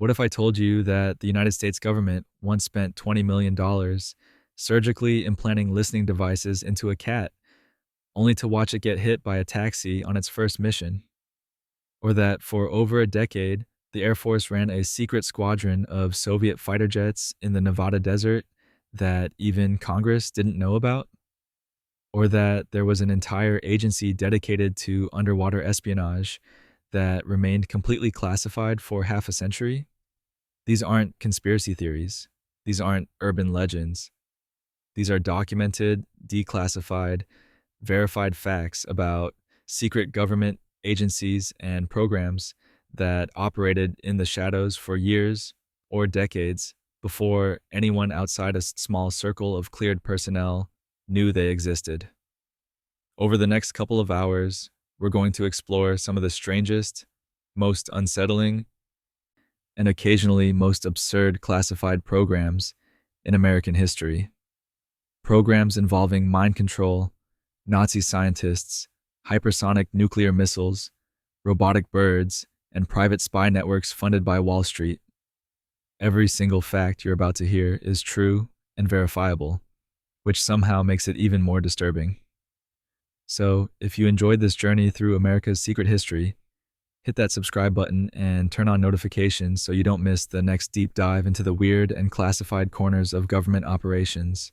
What if I told you that the United States government once spent $20 million surgically implanting listening devices into a cat, only to watch it get hit by a taxi on its first mission? Or that for over a decade, the Air Force ran a secret squadron of Soviet fighter jets in the Nevada desert that even Congress didn't know about? Or that there was an entire agency dedicated to underwater espionage that remained completely classified for half a century? These aren't conspiracy theories. These aren't urban legends. These are documented, declassified, verified facts about secret government agencies and programs that operated in the shadows for years or decades before anyone outside a small circle of cleared personnel knew they existed. Over the next couple of hours, we're going to explore some of the strangest, most unsettling, and occasionally most absurd classified programs in American history. Programs involving mind control, Nazi scientists, hypersonic nuclear missiles, robotic birds, and private spy networks funded by Wall Street. Every single fact you're about to hear is true and verifiable, which somehow makes it even more disturbing. So, if you enjoyed this journey through America's secret history, hit that subscribe button and turn on notifications so you don't miss the next deep dive into the weird and classified corners of government operations.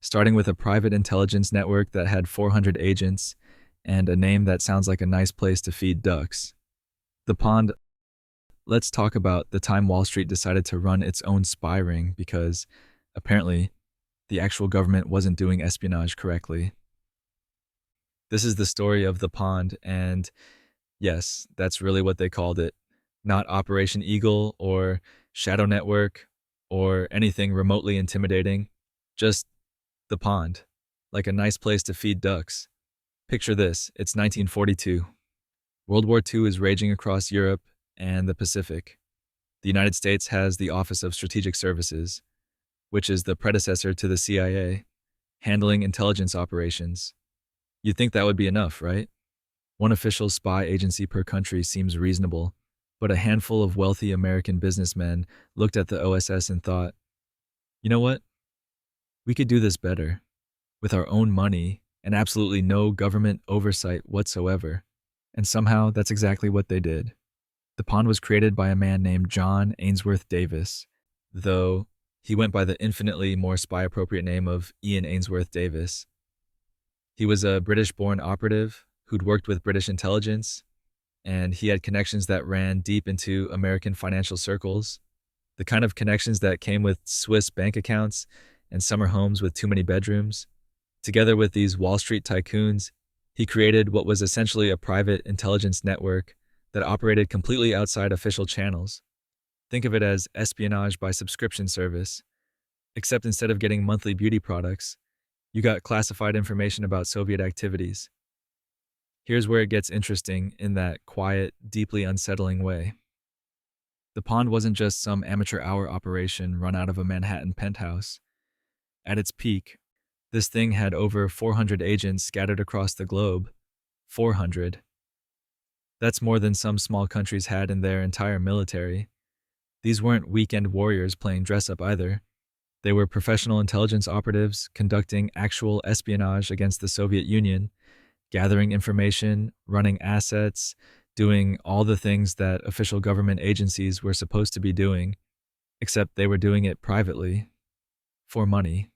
Starting with a private intelligence network that had 400 agents and a name that sounds like a nice place to feed ducks. The Pond. Let's talk about the time Wall Street decided to run its own spy ring because, apparently, the actual government wasn't doing espionage correctly. This is the story of the Pond, and yes, that's really what they called it. Not Operation Eagle or Shadow Network or anything remotely intimidating. Just the pond, like a nice place to feed ducks. Picture this, it's 1942. World War II is raging across Europe and the Pacific. The United States has the Office of Strategic Services, which is the predecessor to the CIA, handling intelligence operations. You'd think that would be enough, right? One official spy agency per country seems reasonable, but a handful of wealthy American businessmen looked at the OSS and thought, you know what? We could do this better, with our own money and absolutely no government oversight whatsoever. And somehow that's exactly what they did. The pond was created by a man named John Ainsworth Davis, though he went by the infinitely more spy-appropriate name of Ian Ainsworth Davis. He was a British-born operative who'd worked with British intelligence, and he had connections that ran deep into American financial circles, the kind of connections that came with Swiss bank accounts and summer homes with too many bedrooms. Together with these Wall Street tycoons, he created what was essentially a private intelligence network that operated completely outside official channels. Think of it as espionage by subscription service, except instead of getting monthly beauty products, you got classified information about Soviet activities. Here's where it gets interesting in that quiet, deeply unsettling way. The pond wasn't just some amateur hour operation run out of a Manhattan penthouse. At its peak, this thing had over 400 agents scattered across the globe. 400. That's more than some small countries had in their entire military. These weren't weekend warriors playing dress-up either. They were professional intelligence operatives conducting actual espionage against the Soviet Union, gathering information, running assets, doing all the things that official government agencies were supposed to be doing, except they were doing it privately, for money,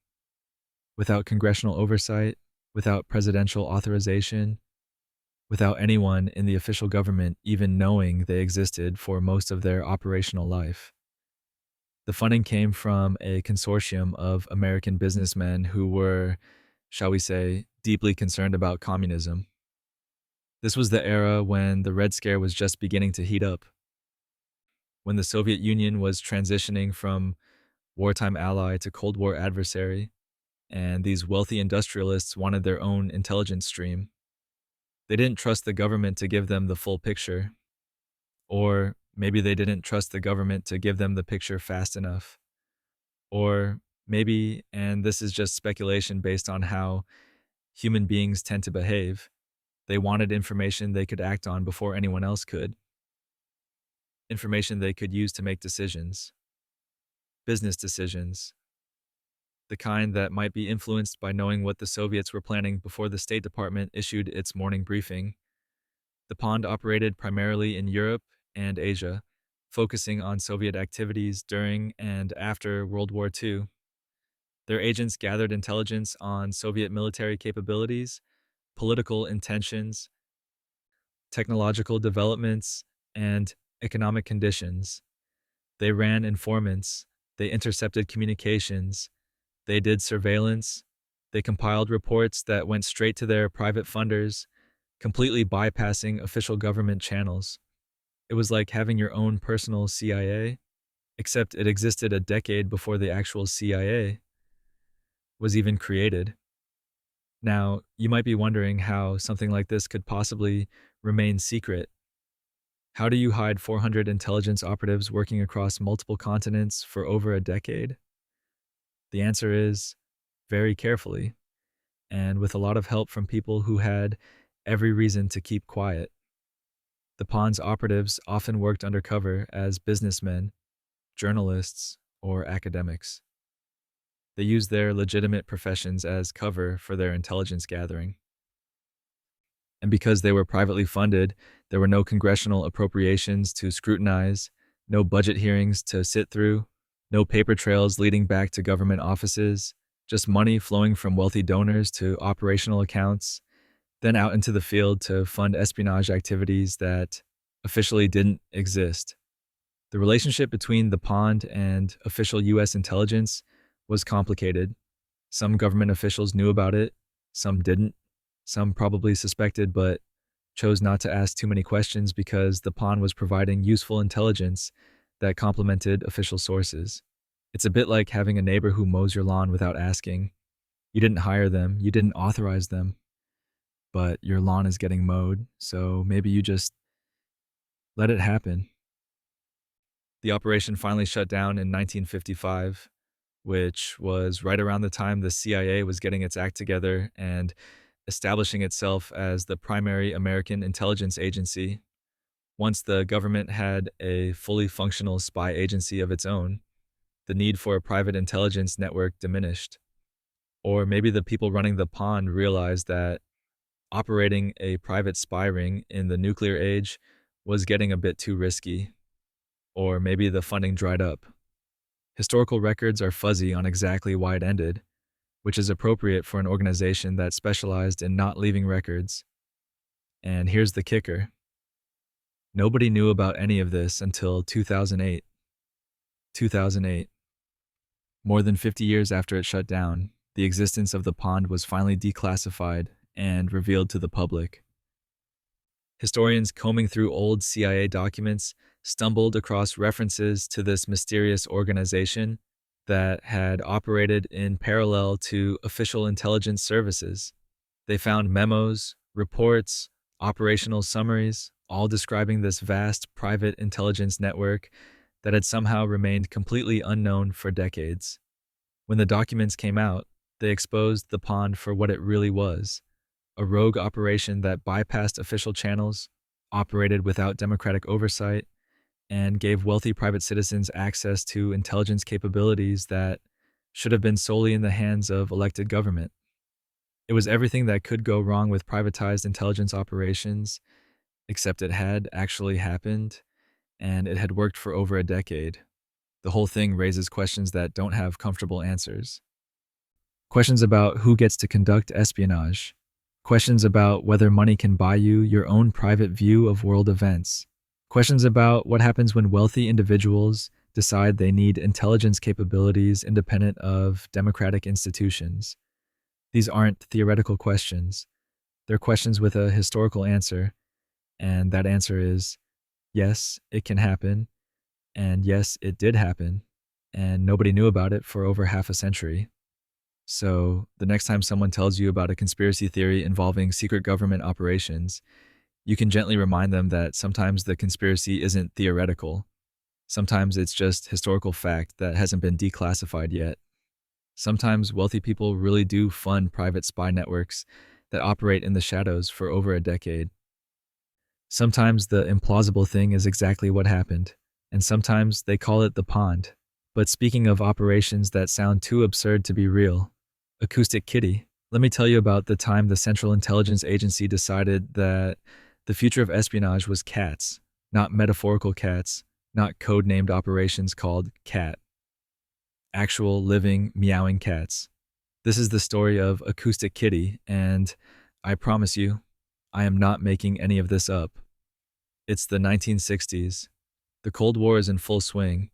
without congressional oversight, without presidential authorization, without anyone in the official government even knowing they existed for most of their operational life. The funding came from a consortium of American businessmen who were, shall we say, deeply concerned about communism. This was the era when the Red Scare was just beginning to heat up, when the Soviet Union was transitioning from wartime ally to Cold War adversary, and these wealthy industrialists wanted their own intelligence stream. They didn't trust the government to give them the full picture, or maybe they didn't trust the government to give them the picture fast enough. Or maybe, and this is just speculation based on how human beings tend to behave, they wanted information they could act on before anyone else could. information they could use to make decisions, business decisions, the kind that might be influenced by knowing what the Soviets were planning before the State Department issued its morning briefing. The pond operated primarily in Europe and Asia, focusing on Soviet activities during and after World War II. Their agents gathered intelligence on Soviet military capabilities, political intentions, technological developments, and economic conditions. They ran informants, they intercepted communications, they did surveillance, they compiled reports that went straight to their private funders, completely bypassing official government channels. It was like having your own personal CIA, except it existed a decade before the actual CIA was even created. Now, you might be wondering how something like this could possibly remain secret. How do you hide 400 intelligence operatives working across multiple continents for over a decade? The answer is very carefully, and with a lot of help from people who had every reason to keep quiet. The pond's operatives often worked undercover as businessmen, journalists, or academics. They used their legitimate professions as cover for their intelligence gathering. And because they were privately funded, there were no congressional appropriations to scrutinize, no budget hearings to sit through, no paper trails leading back to government offices, just money flowing from wealthy donors to operational accounts, then out into the field to fund espionage activities that officially didn't exist. The relationship between the pond and official U.S. intelligence was complicated. Some government officials knew about it, some didn't. Some probably suspected but chose not to ask too many questions because the pond was providing useful intelligence that complemented official sources. It's a bit like having a neighbor who mows your lawn without asking. You didn't hire them, you didn't authorize them, but your lawn is getting mowed, so maybe you just let it happen. The operation finally shut down in 1955, which was right around the time the CIA was getting its act together and establishing itself as the primary American intelligence agency. Once the government had a fully functional spy agency of its own, the need for a private intelligence network diminished. Or maybe the people running the pond realized that operating a private spy ring in the nuclear age was getting a bit too risky. Or maybe the funding dried up. Historical records are fuzzy on exactly why it ended, which is appropriate for an organization that specialized in not leaving records. And here's the kicker. Nobody knew about any of this until 2008. 2008. More than 50 years after it shut down, the existence of the pond was finally declassified and revealed to the public. Historians combing through old CIA documents stumbled across references to this mysterious organization that had operated in parallel to official intelligence services. They found memos, reports, operational summaries, all describing this vast private intelligence network that had somehow remained completely unknown for decades. When the documents came out, they exposed the pond for what it really was, a rogue operation that bypassed official channels, operated without democratic oversight, and gave wealthy private citizens access to intelligence capabilities that should have been solely in the hands of elected government. It was everything that could go wrong with privatized intelligence operations, except it had actually happened, and it had worked for over a decade. The whole thing raises questions that don't have comfortable answers. Questions about who gets to conduct espionage. Questions about whether money can buy you your own private view of world events. Questions about what happens when wealthy individuals decide they need intelligence capabilities independent of democratic institutions. These aren't theoretical questions. They're questions with a historical answer, and that answer is yes, it can happen, and yes, it did happen, and nobody knew about it for over half a century. So, the next time someone tells you about a conspiracy theory involving secret government operations, you can gently remind them that sometimes the conspiracy isn't theoretical. Sometimes it's just historical fact that hasn't been declassified yet. Sometimes wealthy people really do fund private spy networks that operate in the shadows for over a decade. Sometimes the implausible thing is exactly what happened, and sometimes they call it the pond. But speaking of operations that sound too absurd to be real, Acoustic Kitty, let me tell you about the time the Central Intelligence Agency decided that the future of espionage was cats, not metaphorical cats, not code-named operations called CAT, actual living meowing cats. This is the story of Acoustic Kitty, and I promise you, I am not making any of this up. It's the 1960s. The Cold War is in full swing.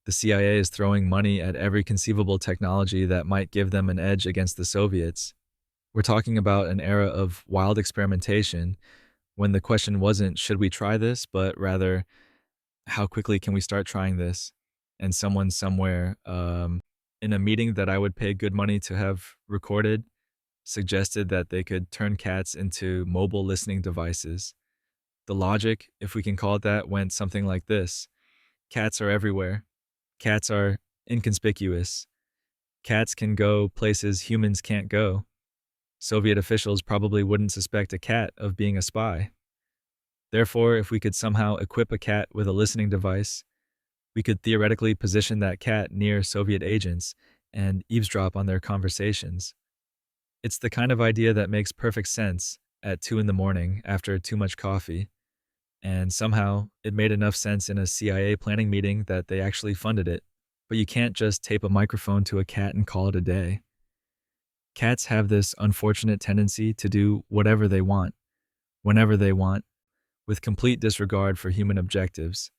The CIA is throwing money at every conceivable technology that might give them an edge against the Soviets. We're talking about an era of wild experimentation when the question wasn't, should we try this, but rather, how quickly can we start trying this? And someone somewhere, in a meeting that I would pay good money to have recorded, suggested that they could turn cats into mobile listening devices. The logic, if we can call it that, went something like this. Cats are everywhere. Cats are inconspicuous. Cats can go places humans can't go. Soviet officials probably wouldn't suspect a cat of being a spy. Therefore, if we could somehow equip a cat with a listening device, we could theoretically position that cat near Soviet agents and eavesdrop on their conversations. It's the kind of idea that makes perfect sense at 2 in the morning after too much coffee, and somehow it made enough sense in a CIA planning meeting that they actually funded it. But you can't just tape a microphone to a cat and call it a day. Cats have this unfortunate tendency to do whatever they want, whenever they want, with complete disregard for human objectives.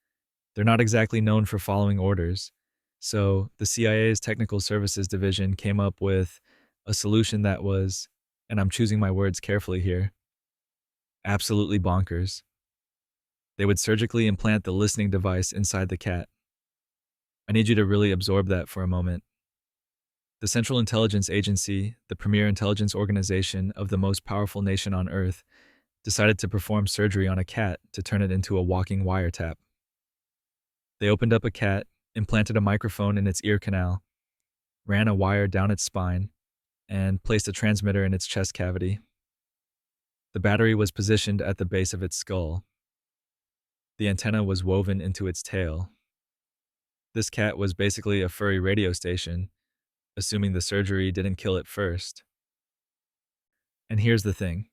They're not exactly known for following orders, so the CIA's Technical Services Division came up with a solution that was, and I'm choosing my words carefully here, absolutely bonkers. They would surgically implant the listening device inside the cat. I need you to really absorb that for a moment. The Central Intelligence Agency, the premier intelligence organization of the most powerful nation on Earth, decided to perform surgery on a cat to turn it into a walking wiretap. They opened up a cat, implanted a microphone in its ear canal, ran a wire down its spine, and placed a transmitter in its chest cavity. The battery was positioned at the base of its skull. The antenna was woven into its tail. This cat was basically a furry radio station, assuming the surgery didn't kill it first. And here's the thing.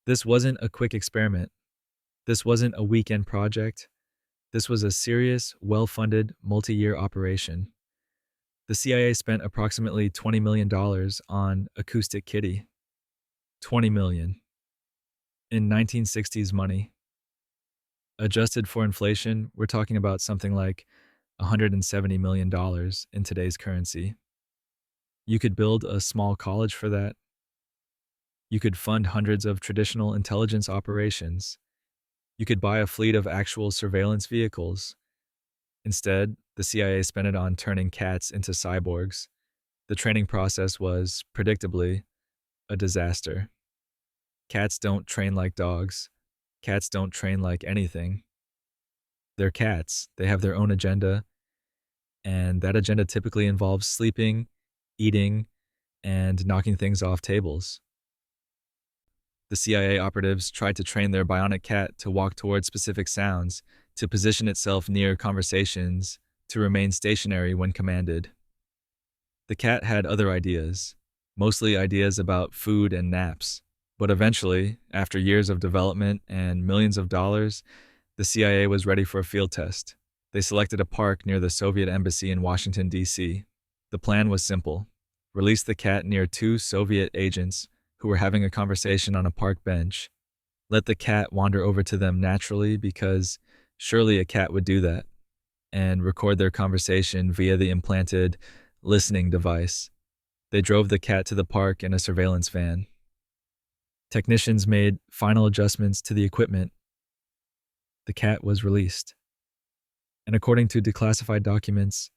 This wasn't a quick experiment. This wasn't a weekend project. This was a serious, well-funded, multi-year operation. The CIA spent approximately $20 million on Acoustic Kitty. $20 million. In 1960s money. Adjusted for inflation, we're talking about something like $170 million in today's currency. You could build a small college for that. You could fund hundreds of traditional intelligence operations. You could buy a fleet of actual surveillance vehicles. Instead, the CIA spent it on turning cats into cyborgs. The training process was, predictably, a disaster. Cats don't train like dogs. Cats don't train like anything. They're cats. They have their own agenda, and that agenda typically involves sleeping, eating, and knocking things off tables. The CIA operatives tried to train their bionic cat to walk toward specific sounds, to position itself near conversations, to remain stationary when commanded. The cat had other ideas, mostly ideas about food and naps. But eventually, after years of development and millions of dollars, the CIA was ready for a field test. They selected a park near the Soviet embassy in Washington, D.C. The plan was simple. Release the cat near 2 Soviet agents who were having a conversation on a park bench. Let the cat wander over to them naturally because surely a cat would do that, and record their conversation via the implanted listening device. They drove the cat to the park in a surveillance van. Technicians made final adjustments to the equipment. The cat was released. And according to declassified documents,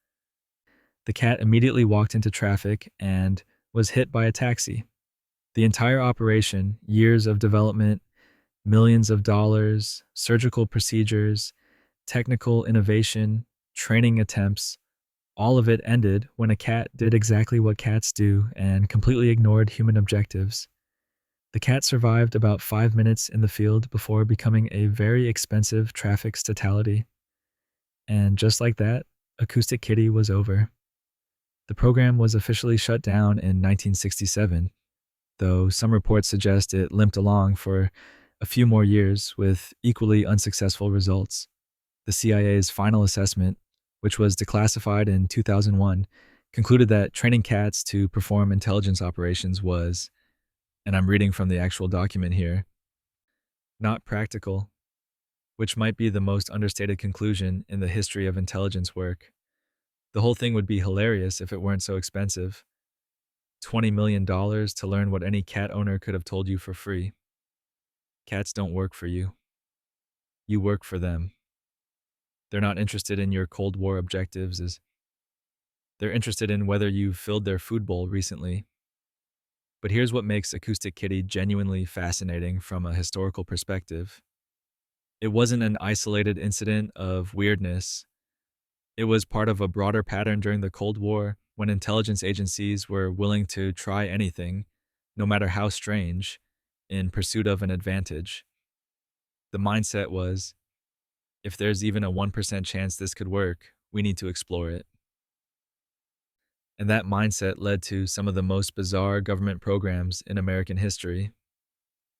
the cat immediately walked into traffic and was hit by a taxi. The entire operation, years of development, millions of dollars, surgical procedures, technical innovation, training attempts, all of it ended when a cat did exactly what cats do and completely ignored human objectives. The cat survived about 5 minutes in the field before becoming a very expensive traffic fatality. And just like that, Acoustic Kitty was over. The program was officially shut down in 1967, though some reports suggest it limped along for a few more years with equally unsuccessful results. The CIA's final assessment, which was declassified in 2001, concluded that training cats to perform intelligence operations was, and I'm reading from the actual document here, not practical, which might be the most understated conclusion in the history of intelligence work. The whole thing would be hilarious if it weren't so expensive. $20 million to learn what any cat owner could have told you for free. Cats don't work for you. You work for them. They're not interested in your Cold War objectives. They're interested in whether you've filled their food bowl recently. But here's what makes Acoustic Kitty genuinely fascinating from a historical perspective. It wasn't an isolated incident of weirdness. It was part of a broader pattern during the Cold War when intelligence agencies were willing to try anything, no matter how strange, in pursuit of an advantage. The mindset was, if there's even a 1% chance this could work, we need to explore it. And that mindset led to some of the most bizarre government programs in American history.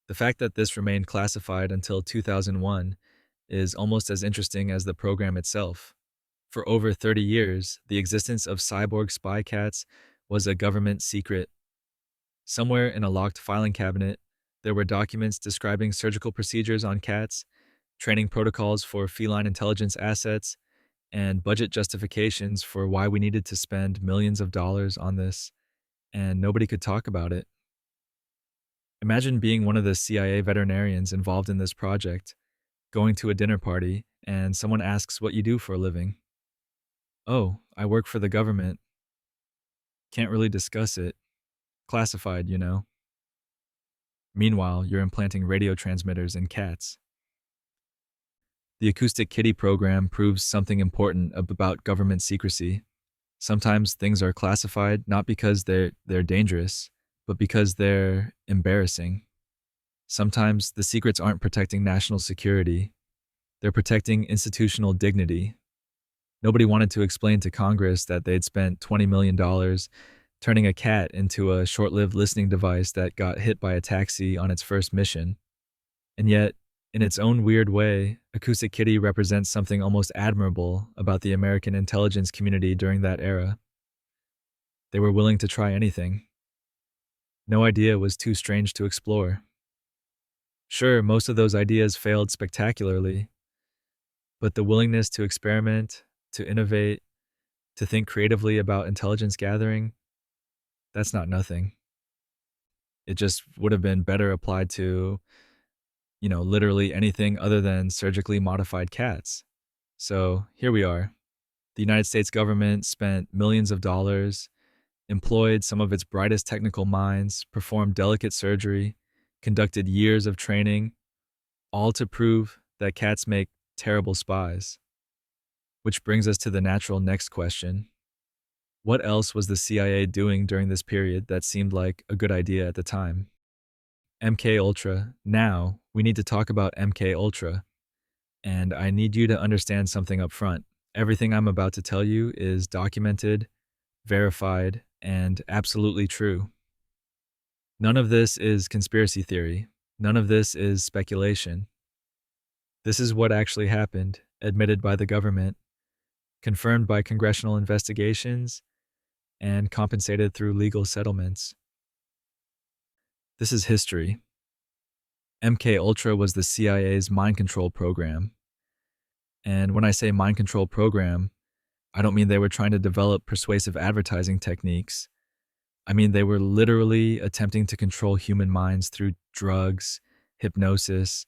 The fact that this remained classified until 2001 is almost as interesting as the program itself. For over 30 years, the existence of cyborg spy cats was a government secret. Somewhere in a locked filing cabinet, there were documents describing surgical procedures on cats, training protocols for feline intelligence assets, and budget justifications for why we needed to spend millions of dollars on this, and nobody could talk about it. Imagine being one of the CIA veterinarians involved in this project, going to a dinner party, and someone asks what you do for a living. Oh, I work for the government. Can't really discuss it. Classified, you know. Meanwhile, you're implanting radio transmitters in cats. The Acoustic Kitty program proves something important about government secrecy. Sometimes things are classified not because they're dangerous, but because they're embarrassing. Sometimes the secrets aren't protecting national security. They're protecting institutional dignity. Nobody wanted to explain to Congress that they'd spent $20 million turning a cat into a short-lived listening device that got hit by a taxi on its first mission. And yet, in its own weird way, Acoustic Kitty represents something almost admirable about the American intelligence community during that era. They were willing to try anything. No idea was too strange to explore. Sure, most of those ideas failed spectacularly, but the willingness to experiment, to innovate, to think creatively about intelligence gathering, that's not nothing. It just would have been better applied to, literally anything other than surgically modified cats. So here we are. The United States government spent millions of dollars, employed some of its brightest technical minds, performed delicate surgery, conducted years of training, all to prove that cats make terrible spies. Which brings us to the natural next question. What else was the CIA doing during this period that seemed like a good idea at the time? MK Ultra. Now, we need to talk about MK Ultra. And I need you to understand something up front. Everything I'm about to tell you is documented, verified, and absolutely true. None of this is conspiracy theory. None of this is speculation. This is what actually happened, admitted by the government, confirmed by congressional investigations, and compensated through legal settlements. This is history. MK Ultra was the CIA's mind control program. And when I say mind control program, I don't mean they were trying to develop persuasive advertising techniques. I mean they were literally attempting to control human minds through drugs, hypnosis,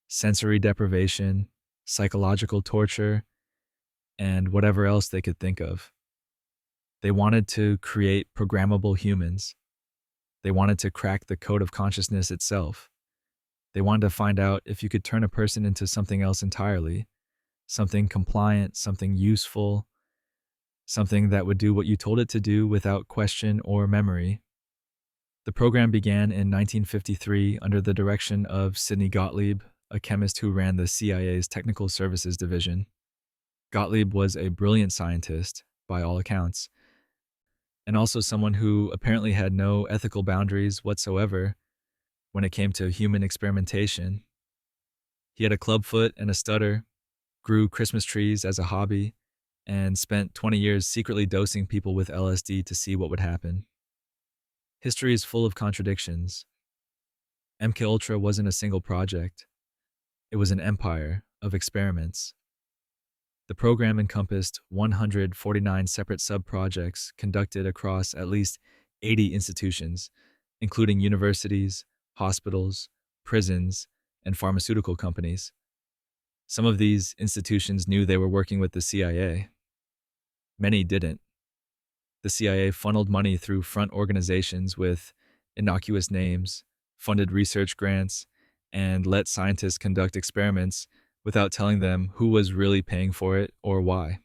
sensory deprivation, psychological torture, and whatever else they could think of. They wanted to create programmable humans. They wanted to crack the code of consciousness itself. They wanted to find out if you could turn a person into something else entirely, something compliant, something useful, something that would do what you told it to do without question or memory. The program began in 1953 under the direction of Sidney Gottlieb, a chemist who ran the CIA's Technical Services Division. Gottlieb was a brilliant scientist, by all accounts, and also someone who apparently had no ethical boundaries whatsoever when it came to human experimentation. He had a clubfoot and a stutter, grew Christmas trees as a hobby, and spent 20 years secretly dosing people with LSD to see what would happen. History is full of contradictions. MKUltra wasn't a single project. It was an empire of experiments. The program encompassed 149 separate sub-projects conducted across at least 80 institutions, including universities, hospitals, prisons, and pharmaceutical companies. Some of these institutions knew they were working with the CIA. Many didn't. The CIA funneled money through front organizations with innocuous names, funded research grants, and let scientists conduct experiments without telling them who was really paying for it or why.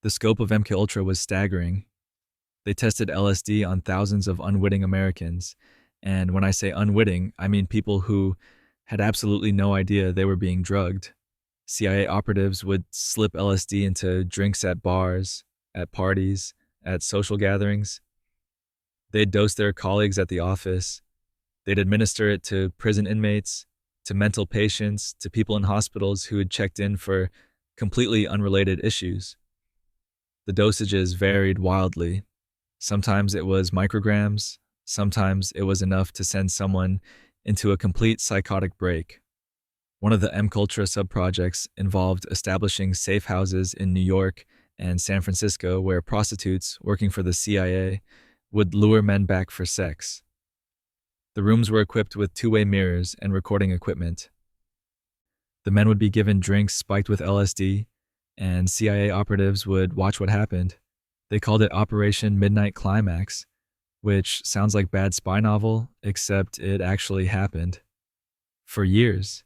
The scope of MKUltra was staggering. They tested LSD on thousands of unwitting Americans, and when I say unwitting, I mean people who had absolutely no idea they were being drugged. CIA operatives would slip LSD into drinks at bars, at parties, at social gatherings. They'd dose their colleagues at the office. They'd administer it to prison inmates, to mental patients, to people in hospitals who had checked in for completely unrelated issues. The dosages varied wildly. Sometimes it was micrograms, sometimes it was enough to send someone into a complete psychotic break. One of the MKUltra sub-projects involved establishing safe houses in New York and San Francisco where prostitutes working for the CIA would lure men back for sex. The rooms were equipped with two-way mirrors and recording equipment. The men would be given drinks spiked with LSD, and CIA operatives would watch what happened. They called it Operation Midnight Climax, which sounds like bad spy novel, except it actually happened. For years,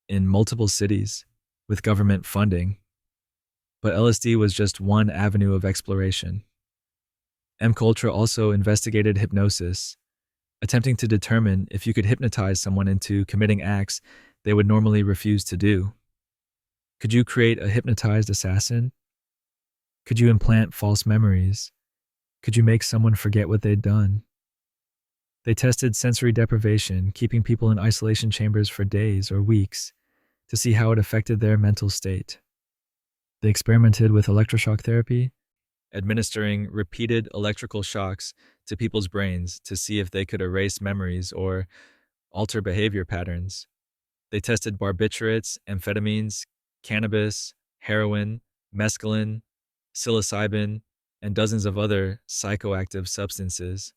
in multiple cities, with government funding. But LSD was just one avenue of exploration. MKUltra also investigated hypnosis, attempting to determine if you could hypnotize someone into committing acts they would normally refuse to do. Could you create a hypnotized assassin? Could you implant false memories? Could you make someone forget what they'd done? They tested sensory deprivation, keeping people in isolation chambers for days or weeks to see how it affected their mental state. They experimented with electroshock therapy, administering repeated electrical shocks to people's brains to see if they could erase memories or alter behavior patterns. They tested barbiturates, amphetamines, cannabis, heroin, mescaline, psilocybin, and dozens of other psychoactive substances.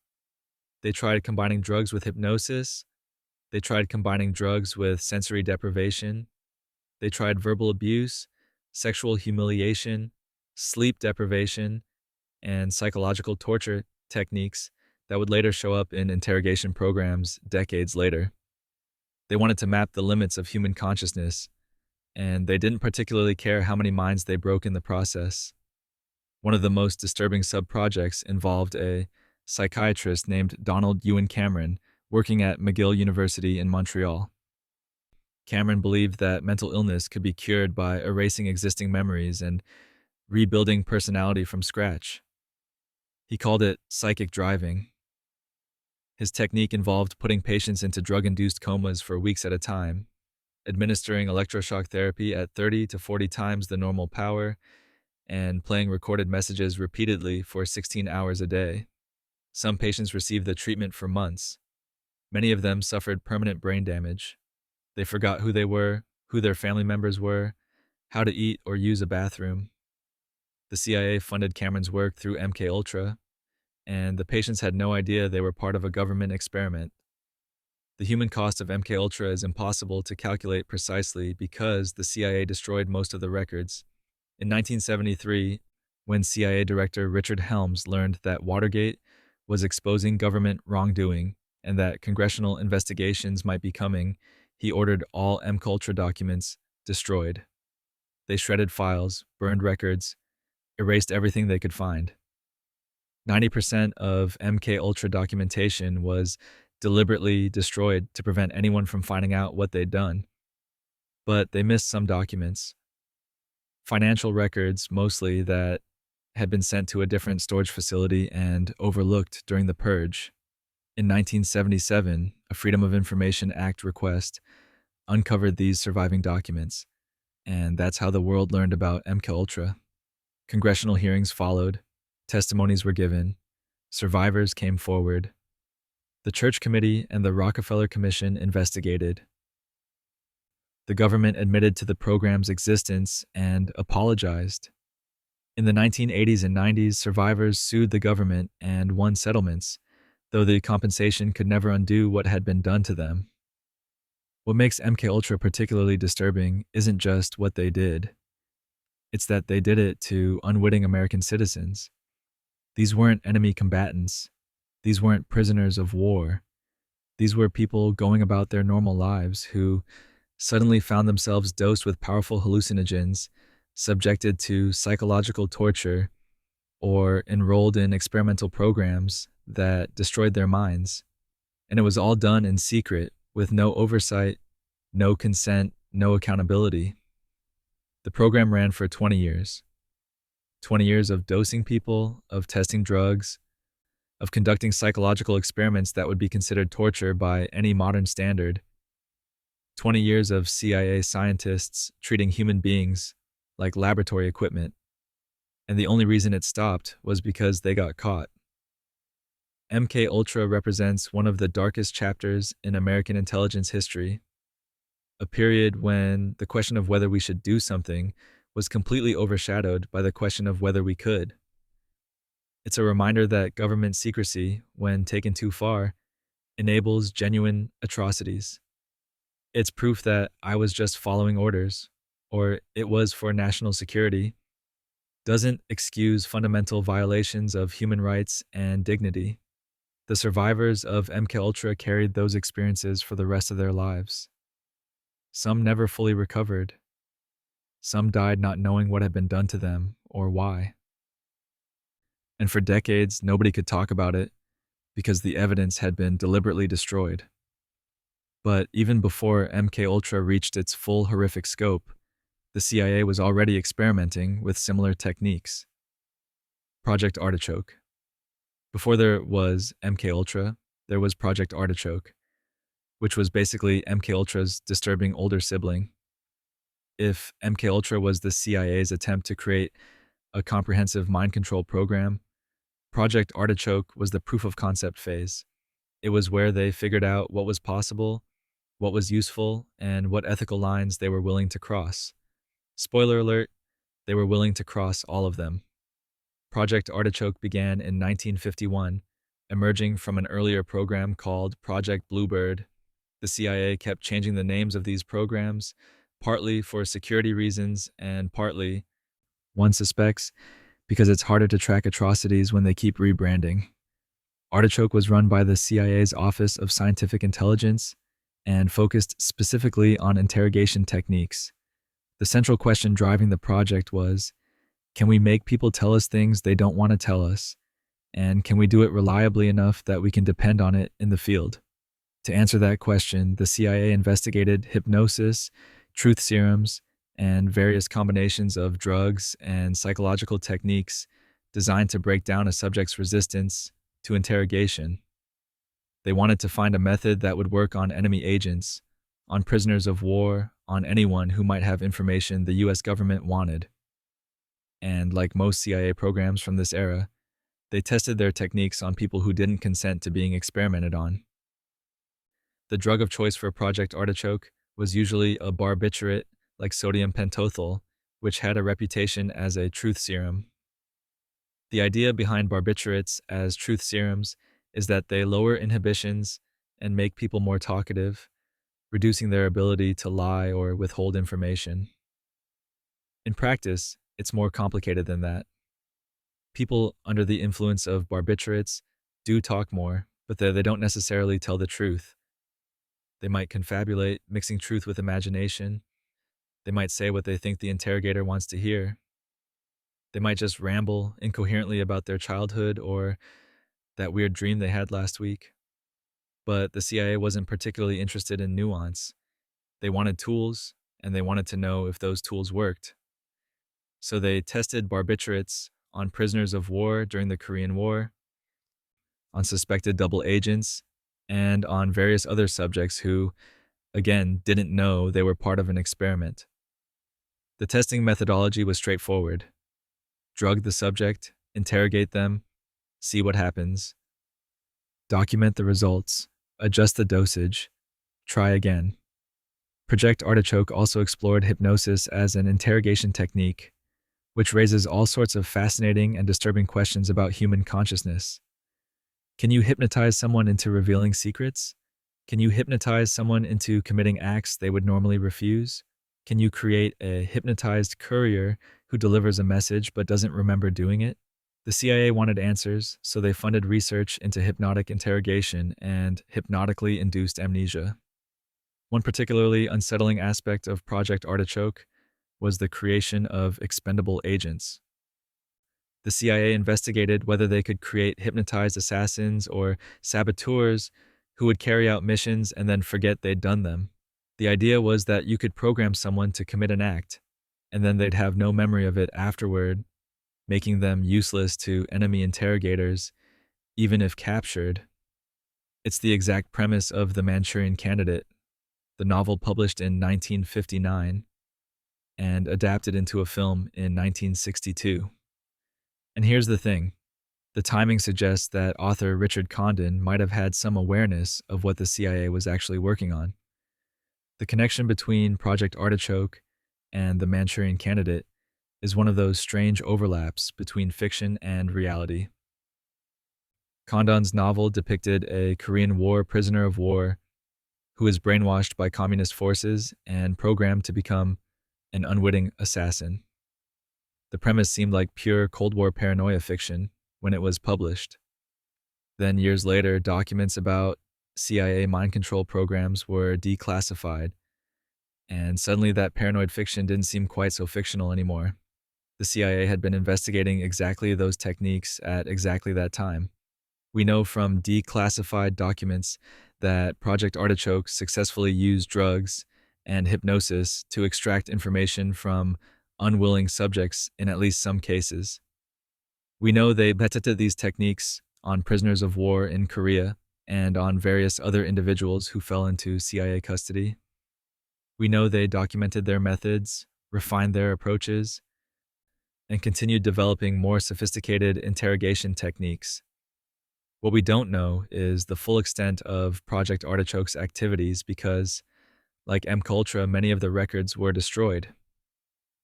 They tried combining drugs with hypnosis. They tried combining drugs with sensory deprivation. They tried verbal abuse, sexual humiliation, sleep deprivation, and psychological torture techniques that would later show up in interrogation programs decades later. They wanted to map the limits of human consciousness, and they didn't particularly care how many minds they broke in the process. One of the most disturbing sub-projects involved a psychiatrist named Donald Ewan Cameron working at McGill University in Montreal. Cameron believed that mental illness could be cured by erasing existing memories and rebuilding personality from scratch. He called it psychic driving. His technique involved putting patients into drug-induced comas for weeks at a time, administering electroshock therapy at 30 to 40 times the normal power, and playing recorded messages repeatedly for 16 hours a day. Some patients received the treatment for months. Many of them suffered permanent brain damage. They forgot who they were, who their family members were, how to eat or use a bathroom. The CIA funded Cameron's work through MKUltra, and the patients had no idea they were part of a government experiment. The human cost of MKUltra is impossible to calculate precisely because the CIA destroyed most of the records. In 1973, when CIA Director Richard Helms learned that Watergate was exposing government wrongdoing and that congressional investigations might be coming, he ordered all MKUltra documents destroyed. They shredded files, burned records, erased everything they could find. 90% of MK Ultra documentation was deliberately destroyed to prevent anyone from finding out what they'd done. But they missed some documents, financial records mostly, that had been sent to a different storage facility and overlooked during the purge. In 1977, a Freedom of Information Act request uncovered these surviving documents, and that's how the world learned about MKUltra. Congressional hearings followed, testimonies were given, survivors came forward. The Church Committee and the Rockefeller Commission investigated. The government admitted to the program's existence and apologized. In the 1980s and 90s, survivors sued the government and won settlements, though the compensation could never undo what had been done to them. What makes MKUltra particularly disturbing isn't just what they did. It's that they did it to unwitting American citizens. These weren't enemy combatants. These weren't prisoners of war. These were people going about their normal lives who suddenly found themselves dosed with powerful hallucinogens, subjected to psychological torture, or enrolled in experimental programs that destroyed their minds. And it was all done in secret, with no oversight, no consent, no accountability. The program ran for 20 years. 20 years of dosing people, of testing drugs, of conducting psychological experiments that would be considered torture by any modern standard. 20 years of CIA scientists treating human beings like laboratory equipment. And the only reason it stopped was because they got caught. MK Ultra represents one of the darkest chapters in American intelligence history, a period when the question of whether we should do something was completely overshadowed by the question of whether we could. It's a reminder that government secrecy, when taken too far, enables genuine atrocities. It's proof that I was just following orders, or it was for national security, doesn't excuse fundamental violations of human rights and dignity. The survivors of MKUltra carried those experiences for the rest of their lives. Some never fully recovered. Some died not knowing what had been done to them or why. And for decades, nobody could talk about it because the evidence had been deliberately destroyed. But even before MKUltra reached its full horrific scope, the CIA was already experimenting with similar techniques. Project Artichoke. Before there was MKUltra, there was Project Artichoke, which was basically MKUltra's disturbing older sibling. If MKUltra was the CIA's attempt to create a comprehensive mind control program, Project Artichoke was the proof of concept phase. It was where they figured out what was possible, what was useful, and what ethical lines they were willing to cross. Spoiler alert, they were willing to cross all of them. Project Artichoke began in 1951, emerging from an earlier program called Project Bluebird. The CIA kept changing the names of these programs, partly for security reasons and partly, one suspects, because it's harder to track atrocities when they keep rebranding. Artichoke was run by the CIA's Office of Scientific Intelligence and focused specifically on interrogation techniques. The central question driving the project was, can we make people tell us things they don't want to tell us? And can we do it reliably enough that we can depend on it in the field? To answer that question, the CIA investigated hypnosis, truth serums, and various combinations of drugs and psychological techniques designed to break down a subject's resistance to interrogation. They wanted to find a method that would work on enemy agents, on prisoners of war, on anyone who might have information the US government wanted. And like most CIA programs from this era, they tested their techniques on people who didn't consent to being experimented on. The drug of choice for Project Artichoke was usually a barbiturate like sodium pentothal, which had a reputation as a truth serum. The idea behind barbiturates as truth serums is that they lower inhibitions and make people more talkative, reducing their ability to lie or withhold information. In practice, it's more complicated than that. People under the influence of barbiturates do talk more, but they don't necessarily tell the truth. They might confabulate, mixing truth with imagination. They might say what they think the interrogator wants to hear. They might just ramble incoherently about their childhood or that weird dream they had last week. But the CIA wasn't particularly interested in nuance. They wanted tools, and they wanted to know if those tools worked. So they tested barbiturates on prisoners of war during the Korean War, on suspected double agents, and on various other subjects who, again, didn't know they were part of an experiment. The testing methodology was straightforward: drug the subject, interrogate them, see what happens, document the results, adjust the dosage, try again. Project Artichoke also explored hypnosis as an interrogation technique, which raises all sorts of fascinating and disturbing questions about human consciousness. Can you hypnotize someone into revealing secrets? Can you hypnotize someone into committing acts they would normally refuse? Can you create a hypnotized courier who delivers a message but doesn't remember doing it? The CIA wanted answers, so they funded research into hypnotic interrogation and hypnotically induced amnesia. One particularly unsettling aspect of Project Artichoke was the creation of expendable agents. The CIA investigated whether they could create hypnotized assassins or saboteurs who would carry out missions and then forget they'd done them. The idea was that you could program someone to commit an act, and then they'd have no memory of it afterward, making them useless to enemy interrogators, even if captured. It's the exact premise of The Manchurian Candidate, the novel published in 1959 and adapted into a film in 1962. And here's the thing. The timing suggests that author Richard Condon might have had some awareness of what the CIA was actually working on. The connection between Project Artichoke and The Manchurian Candidate is one of those strange overlaps between fiction and reality. Condon's novel depicted a Korean War prisoner of war who is brainwashed by communist forces and programmed to become an unwitting assassin. The premise seemed like pure Cold War paranoia fiction when it was published. Then, years later, documents about CIA mind control programs were declassified, and suddenly that paranoid fiction didn't seem quite so fictional anymore. The CIA had been investigating exactly those techniques at exactly that time. We know from declassified documents that Project Artichoke successfully used drugs and hypnosis to extract information from unwilling subjects in at least some cases. We know they tested these techniques on prisoners of war in Korea and on various other individuals who fell into CIA custody. We know they documented their methods, refined their approaches, and continued developing more sophisticated interrogation techniques. What we don't know is the full extent of Project Artichoke's activities because, like MKUltra, many of the records were destroyed.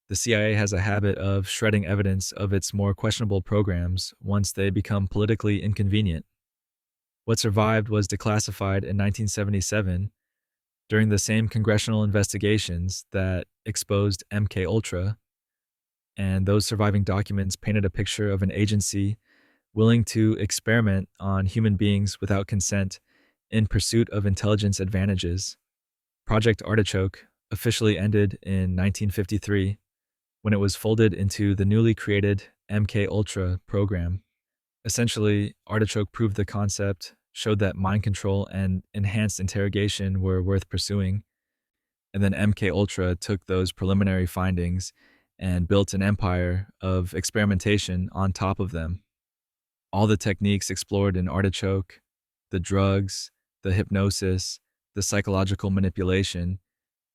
The CIA has a habit of shredding evidence of its more questionable programs once they become politically inconvenient. What survived was declassified in 1977 during the same congressional investigations that exposed MKUltra, and those surviving documents painted a picture of an agency willing to experiment on human beings without consent in pursuit of intelligence advantages. Project Artichoke officially ended in 1953 when it was folded into the newly created MKUltra program. Essentially, Artichoke proved the concept, showed that mind control and enhanced interrogation were worth pursuing, and then MKUltra took those preliminary findings and built an empire of experimentation on top of them. All the techniques explored in Artichoke, the drugs, the hypnosis, the psychological manipulation,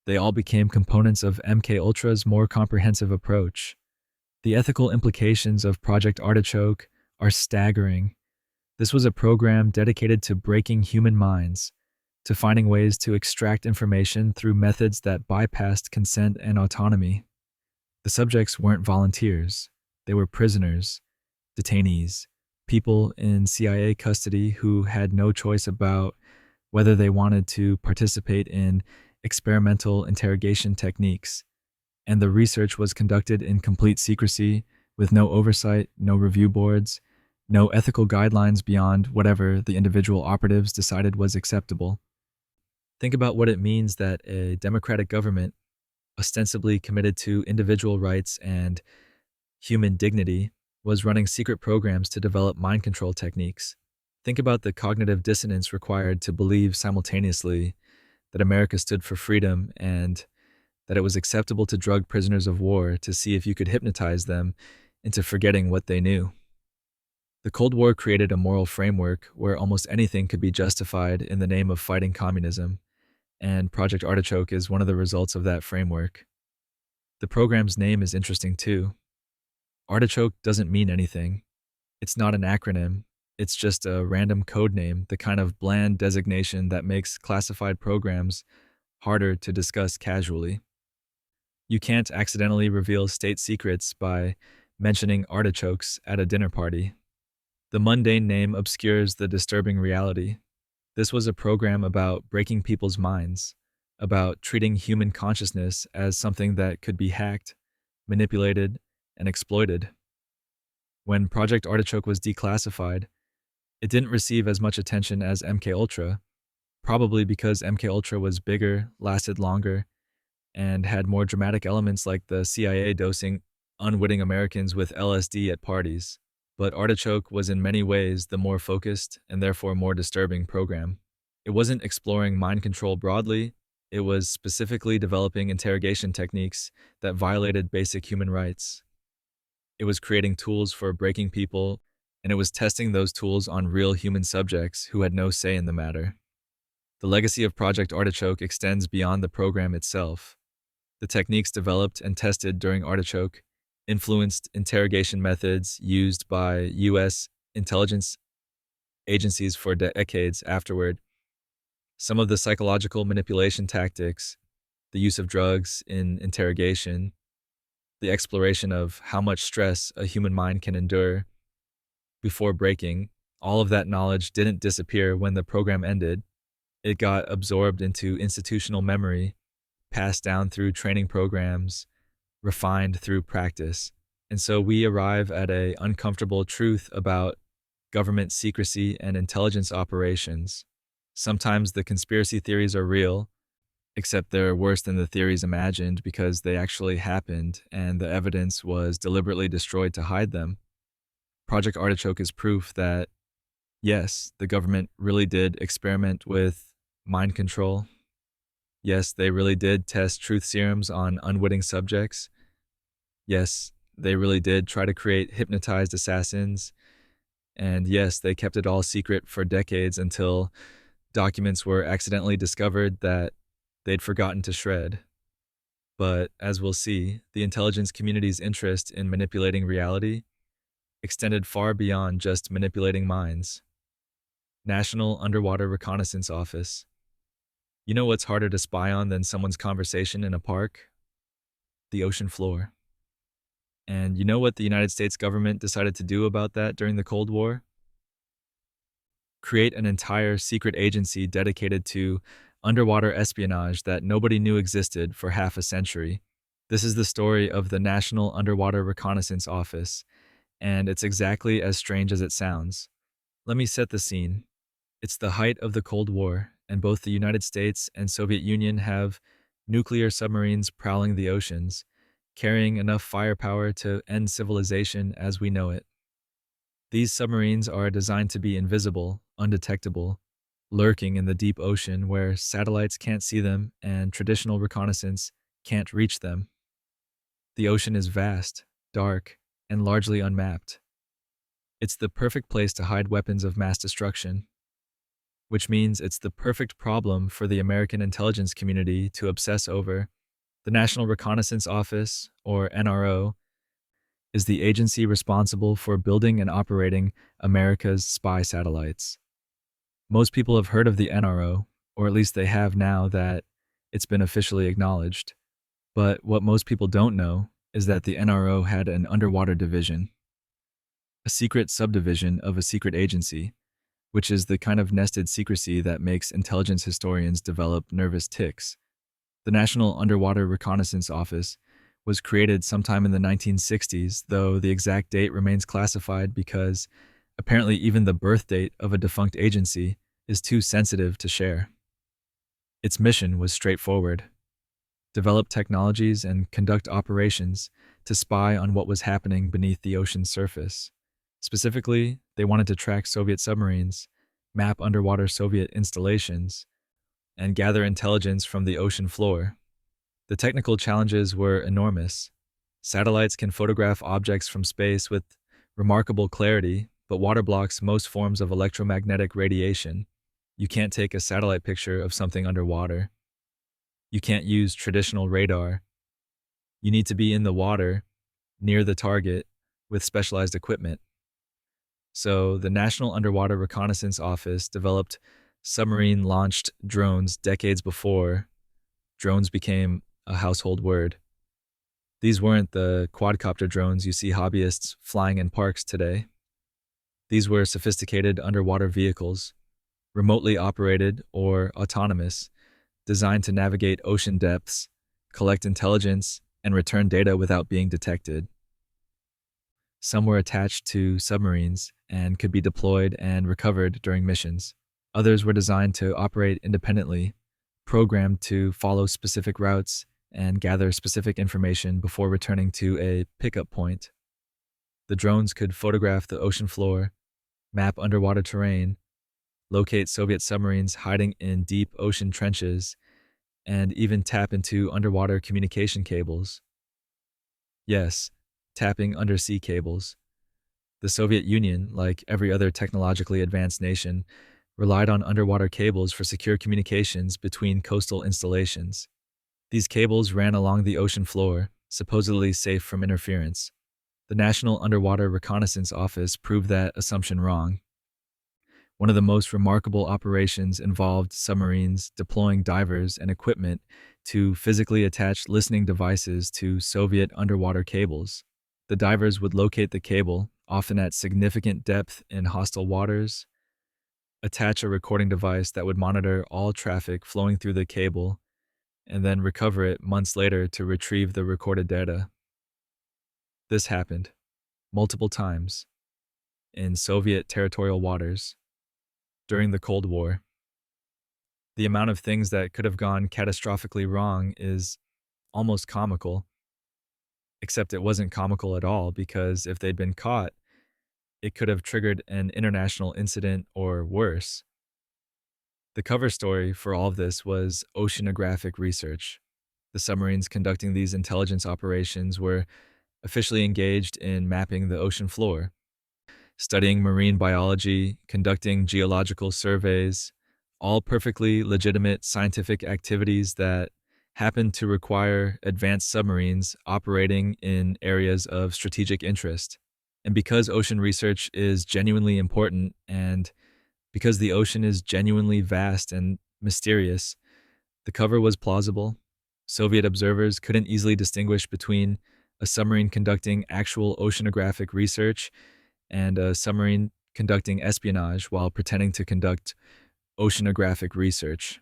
they all became components of MKUltra's more comprehensive approach. The ethical implications of Project Artichoke are staggering. This was a program dedicated to breaking human minds, to finding ways to extract information through methods that bypassed consent and autonomy. The subjects weren't volunteers. They were prisoners, detainees, people in CIA custody who had no choice about whether they wanted to participate in experimental interrogation techniques. And the research was conducted in complete secrecy, with no oversight, no review boards, no ethical guidelines beyond whatever the individual operatives decided was acceptable. Think about what it means that a democratic government, ostensibly committed to individual rights and human dignity, was running secret programs to develop mind control techniques. Think about the cognitive dissonance required to believe simultaneously that America stood for freedom and that it was acceptable to drug prisoners of war to see if you could hypnotize them into forgetting what they knew. The Cold War created a moral framework where almost anything could be justified in the name of fighting communism, and Project Artichoke is one of the results of that framework. The program's name is interesting too. Artichoke doesn't mean anything. It's not an acronym. It's just a random code name, the kind of bland designation that makes classified programs harder to discuss casually. You can't accidentally reveal state secrets by mentioning artichokes at a dinner party. The mundane name obscures the disturbing reality. This was a program about breaking people's minds, about treating human consciousness as something that could be hacked, manipulated, and exploited. When Project Artichoke was declassified, it didn't receive as much attention as MKUltra, probably because MKUltra was bigger, lasted longer, and had more dramatic elements like the CIA dosing unwitting Americans with LSD at parties. But Artichoke was in many ways the more focused and therefore more disturbing program. It wasn't exploring mind control broadly, it was specifically developing interrogation techniques that violated basic human rights. It was creating tools for breaking people, and it was testing those tools on real human subjects who had no say in the matter. The legacy of Project Artichoke extends beyond the program itself. The techniques developed and tested during Artichoke influenced interrogation methods used by U.S. intelligence agencies for decades afterward. Some of the psychological manipulation tactics, the use of drugs in interrogation, the exploration of how much stress a human mind can endure before breaking, all of that knowledge didn't disappear when the program ended. It got absorbed into institutional memory, passed down through training programs, refined through practice. And so we arrive at an uncomfortable truth about government secrecy and intelligence operations. Sometimes the conspiracy theories are real, except they're worse than the theories imagined because they actually happened and the evidence was deliberately destroyed to hide them. Project Artichoke is proof that, yes, the government really did experiment with mind control. Yes, they really did test truth serums on unwitting subjects. Yes, they really did try to create hypnotized assassins. And yes, they kept it all secret for decades until documents were accidentally discovered that they'd forgotten to shred. But as we'll see, the intelligence community's interest in manipulating reality extended far beyond just manipulating minds. National Underwater Reconnaissance Office. You know what's harder to spy on than someone's conversation in a park? The ocean floor. And you know what the United States government decided to do about that during the Cold War? Create an entire secret agency dedicated to underwater espionage that nobody knew existed for half a century. This is the story of the National Underwater Reconnaissance Office, and it's exactly as strange as it sounds. Let me set the scene. It's the height of the Cold War, and both the United States and Soviet Union have nuclear submarines prowling the oceans, carrying enough firepower to end civilization as we know it. These submarines are designed to be invisible, undetectable, lurking in the deep ocean where satellites can't see them and traditional reconnaissance can't reach them. The ocean is vast, dark, and largely unmapped. It's the perfect place to hide weapons of mass destruction, which means it's the perfect problem for the American intelligence community to obsess over. The National Reconnaissance Office, or NRO, is the agency responsible for building and operating America's spy satellites. Most people have heard of the NRO, or at least they have now that it's been officially acknowledged. But what most people don't know is that the NRO had an underwater division, a secret subdivision of a secret agency, which is the kind of nested secrecy that makes intelligence historians develop nervous tics. The National Underwater Reconnaissance Office was created sometime in the 1960s, though the exact date remains classified because apparently even the birth date of a defunct agency is too sensitive to share. Its mission was straightforward: develop technologies and conduct operations to spy on what was happening beneath the ocean's surface. Specifically, they wanted to track Soviet submarines, map underwater Soviet installations, and gather intelligence from the ocean floor. The technical challenges were enormous. Satellites can photograph objects from space with remarkable clarity, but water blocks most forms of electromagnetic radiation. You can't take a satellite picture of something underwater. You can't use traditional radar. You need to be in the water, near the target, with specialized equipment. So, the National Underwater Reconnaissance Office developed submarine launched drones decades before drones became a household word. These weren't the quadcopter drones you see hobbyists flying in parks today. These were sophisticated underwater vehicles, remotely operated or autonomous, designed to navigate ocean depths, collect intelligence, and return data without being detected. Some were attached to submarines and could be deployed and recovered during missions. Others were designed to operate independently, programmed to follow specific routes and gather specific information before returning to a pickup point. The drones could photograph the ocean floor, map underwater terrain, locate Soviet submarines hiding in deep ocean trenches, and even tap into underwater communication cables. Yes, tapping undersea cables. The Soviet Union, like every other technologically advanced nation, relied on underwater cables for secure communications between coastal installations. These cables ran along the ocean floor, supposedly safe from interference. The National Underwater Reconnaissance Office proved that assumption wrong. One of the most remarkable operations involved submarines deploying divers and equipment to physically attach listening devices to Soviet underwater cables. The divers would locate the cable, often at significant depth in hostile waters, attach a recording device that would monitor all traffic flowing through the cable, and then recover it months later to retrieve the recorded data. This happened multiple times in Soviet territorial waters during the Cold War. The amount of things that could have gone catastrophically wrong is almost comical, except it wasn't comical at all because if they'd been caught, it could have triggered an international incident or worse. The cover story for all of this was oceanographic research. The submarines conducting these intelligence operations were officially engaged in mapping the ocean floor, studying marine biology, conducting geological surveys, all perfectly legitimate scientific activities that happen to require advanced submarines operating in areas of strategic interest. And because ocean research is genuinely important and because the ocean is genuinely vast and mysterious, the cover was plausible. Soviet observers couldn't easily distinguish between a submarine conducting actual oceanographic research and a submarine conducting espionage while pretending to conduct oceanographic research.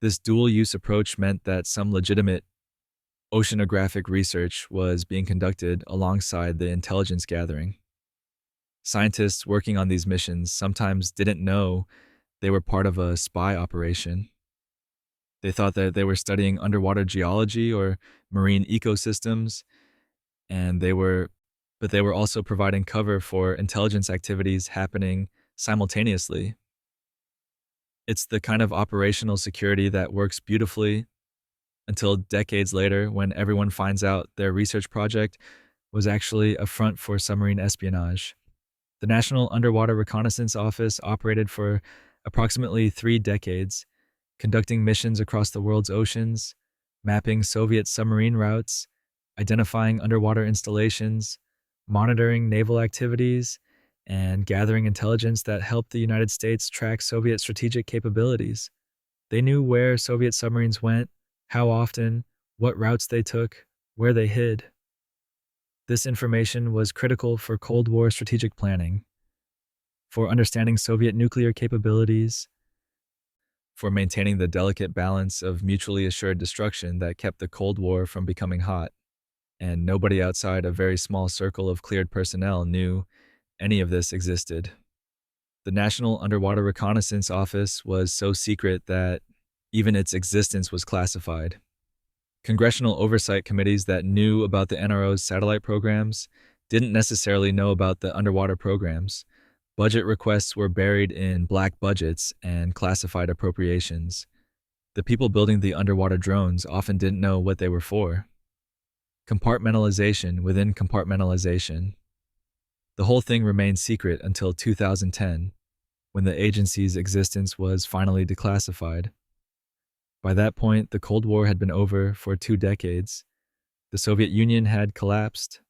This dual-use approach meant that some legitimate oceanographic research was being conducted alongside the intelligence gathering. Scientists working on these missions sometimes didn't know they were part of a spy operation. They thought that they were studying underwater geology or marine ecosystems, but they were also providing cover for intelligence activities happening simultaneously. It's the kind of operational security that works beautifully until decades later when everyone finds out their research project was actually a front for submarine espionage. The National Underwater Reconnaissance Office operated for approximately 3 decades, conducting missions across the world's oceans, mapping Soviet submarine routes, identifying underwater installations, monitoring naval activities, and gathering intelligence that helped the United States track Soviet strategic capabilities. They knew where Soviet submarines went, how often, what routes they took, where they hid. This information was critical for Cold War strategic planning, for understanding Soviet nuclear capabilities, for maintaining the delicate balance of mutually assured destruction that kept the Cold War from becoming hot. And nobody outside a very small circle of cleared personnel knew any of this existed. The National Underwater Reconnaissance Office was so secret that even its existence was classified. Congressional oversight committees that knew about the NRO's satellite programs didn't necessarily know about the underwater programs. Budget requests were buried in black budgets and classified appropriations. The people building the underwater drones often didn't know what they were for. Compartmentalization within compartmentalization. The whole thing remained secret until 2010, when the agency's existence was finally declassified. By that point, the Cold War had been over for 2 decades. The Soviet Union had collapsed,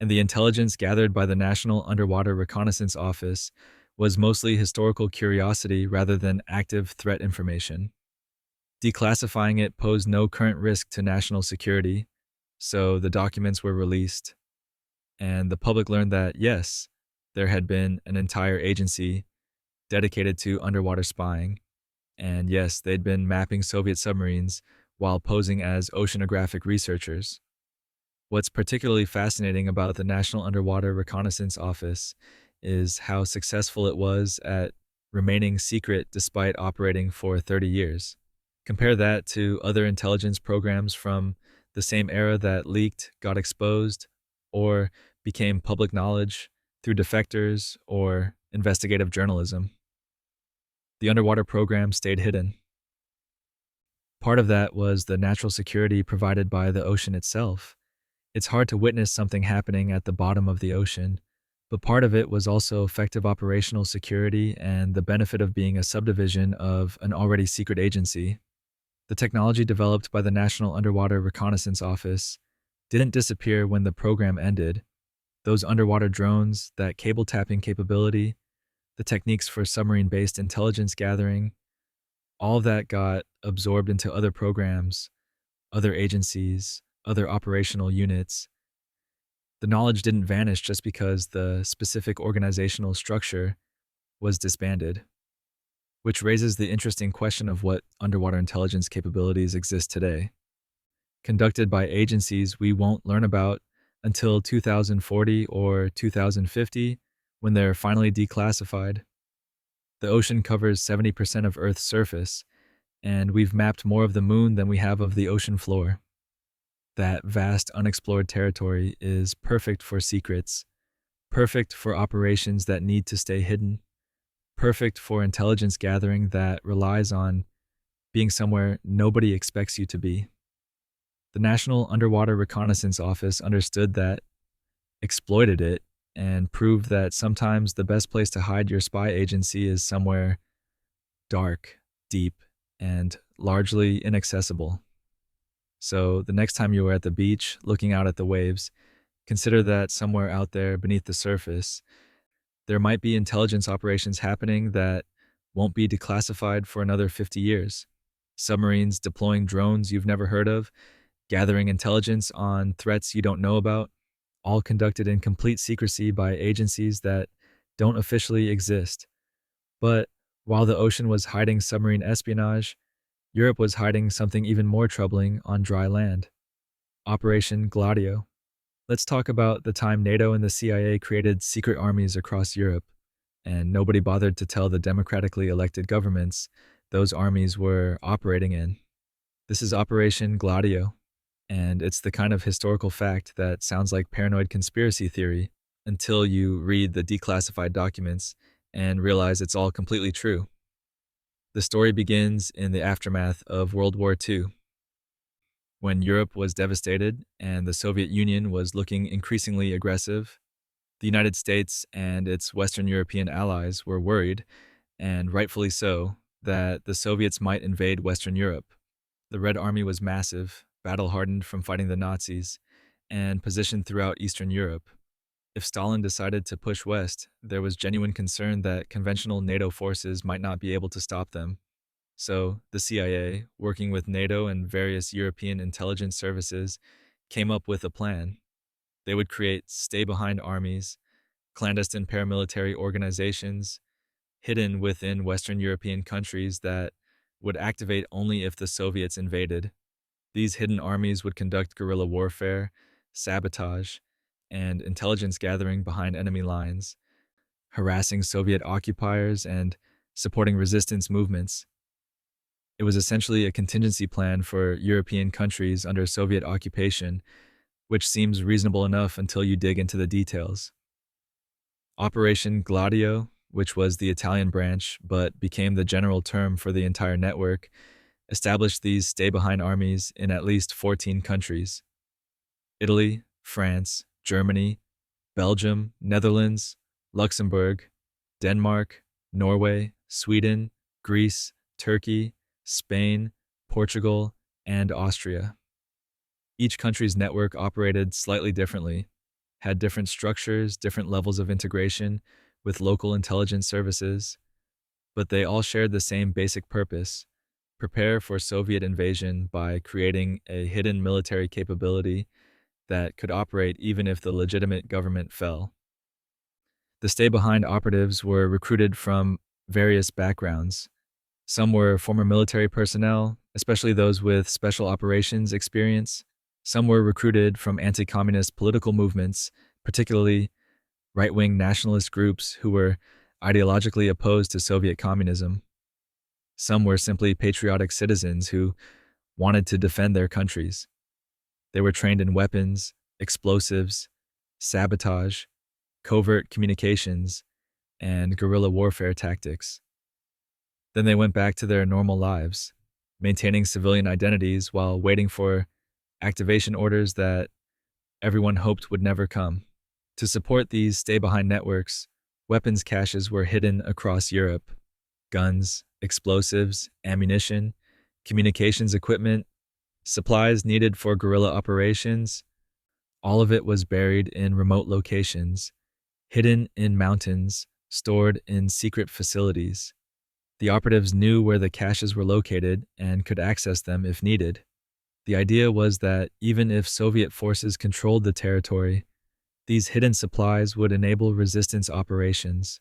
and the intelligence gathered by the National Underwater Reconnaissance Office was mostly historical curiosity rather than active threat information. Declassifying it posed no current risk to national security, so the documents were released, and the public learned that, yes, there had been an entire agency dedicated to underwater spying, and yes, they'd been mapping Soviet submarines while posing as oceanographic researchers. What's particularly fascinating about the National Underwater Reconnaissance Office is how successful it was at remaining secret despite operating for 30 years. Compare that to other intelligence programs from the same era that leaked, got exposed, or became public knowledge through defectors or investigative journalism. The underwater program stayed hidden. Part of that was the natural security provided by the ocean itself. It's hard to witness something happening at the bottom of the ocean, but part of it was also effective operational security and the benefit of being a subdivision of an already secret agency. The technology developed by the National Underwater Reconnaissance Office didn't disappear when the program ended. Those underwater drones, that cable tapping capability, the techniques for submarine-based intelligence gathering, all of that got absorbed into other programs, other agencies, other operational units. The knowledge didn't vanish just because the specific organizational structure was disbanded, which raises the interesting question of what underwater intelligence capabilities exist today. Conducted by agencies we won't learn about until 2040 or 2050, when they're finally declassified. The ocean covers 70% of Earth's surface, and we've mapped more of the moon than we have of the ocean floor. That vast unexplored territory is perfect for secrets, perfect for operations that need to stay hidden, perfect for intelligence gathering that relies on being somewhere nobody expects you to be. The National Underwater Reconnaissance Office understood that, exploited it, and proved that sometimes the best place to hide your spy agency is somewhere dark, deep, and largely inaccessible. So the next time you are at the beach looking out at the waves, consider that somewhere out there beneath the surface, there might be intelligence operations happening that won't be declassified for another 50 years. Submarines deploying drones you've never heard of, gathering intelligence on threats you don't know about, all conducted in complete secrecy by agencies that don't officially exist. But while the ocean was hiding submarine espionage, Europe was hiding something even more troubling on dry land. Operation Gladio. Let's talk about the time NATO and the CIA created secret armies across Europe, and nobody bothered to tell the democratically elected governments those armies were operating in. This is Operation Gladio, and it's the kind of historical fact that sounds like paranoid conspiracy theory until you read the declassified documents and realize it's all completely true. The story begins in the aftermath of World War II, when Europe was devastated and the Soviet Union was looking increasingly aggressive. The United States and its Western European allies were worried, and rightfully so, that the Soviets might invade Western Europe. The Red Army was massive, battle-hardened from fighting the Nazis, and positioned throughout Eastern Europe. If Stalin decided to push west, there was genuine concern that conventional NATO forces might not be able to stop them. So, the CIA, working with NATO and various European intelligence services, came up with a plan. They would create stay-behind armies, clandestine paramilitary organizations, hidden within Western European countries that would activate only if the Soviets invaded. These hidden armies would conduct guerrilla warfare, sabotage, and intelligence gathering behind enemy lines, harassing Soviet occupiers and supporting resistance movements. It was essentially a contingency plan for European countries under Soviet occupation, which seems reasonable enough until you dig into the details. Operation Gladio, which was the Italian branch but became the general term for the entire network, established these stay behind armies in at least 14 countries: Italy, France, Germany, Belgium, Netherlands, Luxembourg, Denmark, Norway, Sweden, Greece, Turkey, Spain, Portugal, and Austria. Each country's network operated slightly differently, had different structures, different levels of integration with local intelligence services, but they all shared the same basic purpose: prepare for Soviet invasion by creating a hidden military capability that could operate even if the legitimate government fell. The stay behind operatives were recruited from various backgrounds. Some were former military personnel, especially those with special operations experience. Some were recruited from anti communist political movements, particularly right wing nationalist groups who were ideologically opposed to Soviet communism. Some were simply patriotic citizens who wanted to defend their countries. They were trained in weapons, explosives, sabotage, covert communications, and guerrilla warfare tactics. Then they went back to their normal lives, maintaining civilian identities while waiting for activation orders that everyone hoped would never come. To support these stay-behind networks, weapons caches were hidden across Europe. Guns, explosives, ammunition, communications equipment, supplies needed for guerrilla operations, all of it was buried in remote locations, hidden in mountains, stored in secret facilities. The operatives knew where the caches were located and could access them if needed. The idea was that even if Soviet forces controlled the territory, these hidden supplies would enable resistance operations.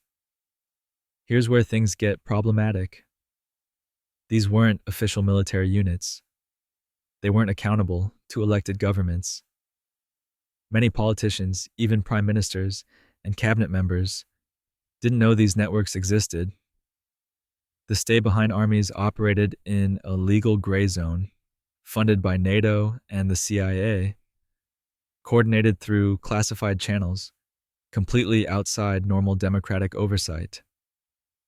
Here's where things get problematic. These weren't official military units. They weren't accountable to elected governments. Many politicians, even prime ministers and cabinet members, didn't know these networks existed. The stay-behind armies operated in a legal gray zone, funded by NATO and the CIA, coordinated through classified channels, completely outside normal democratic oversight.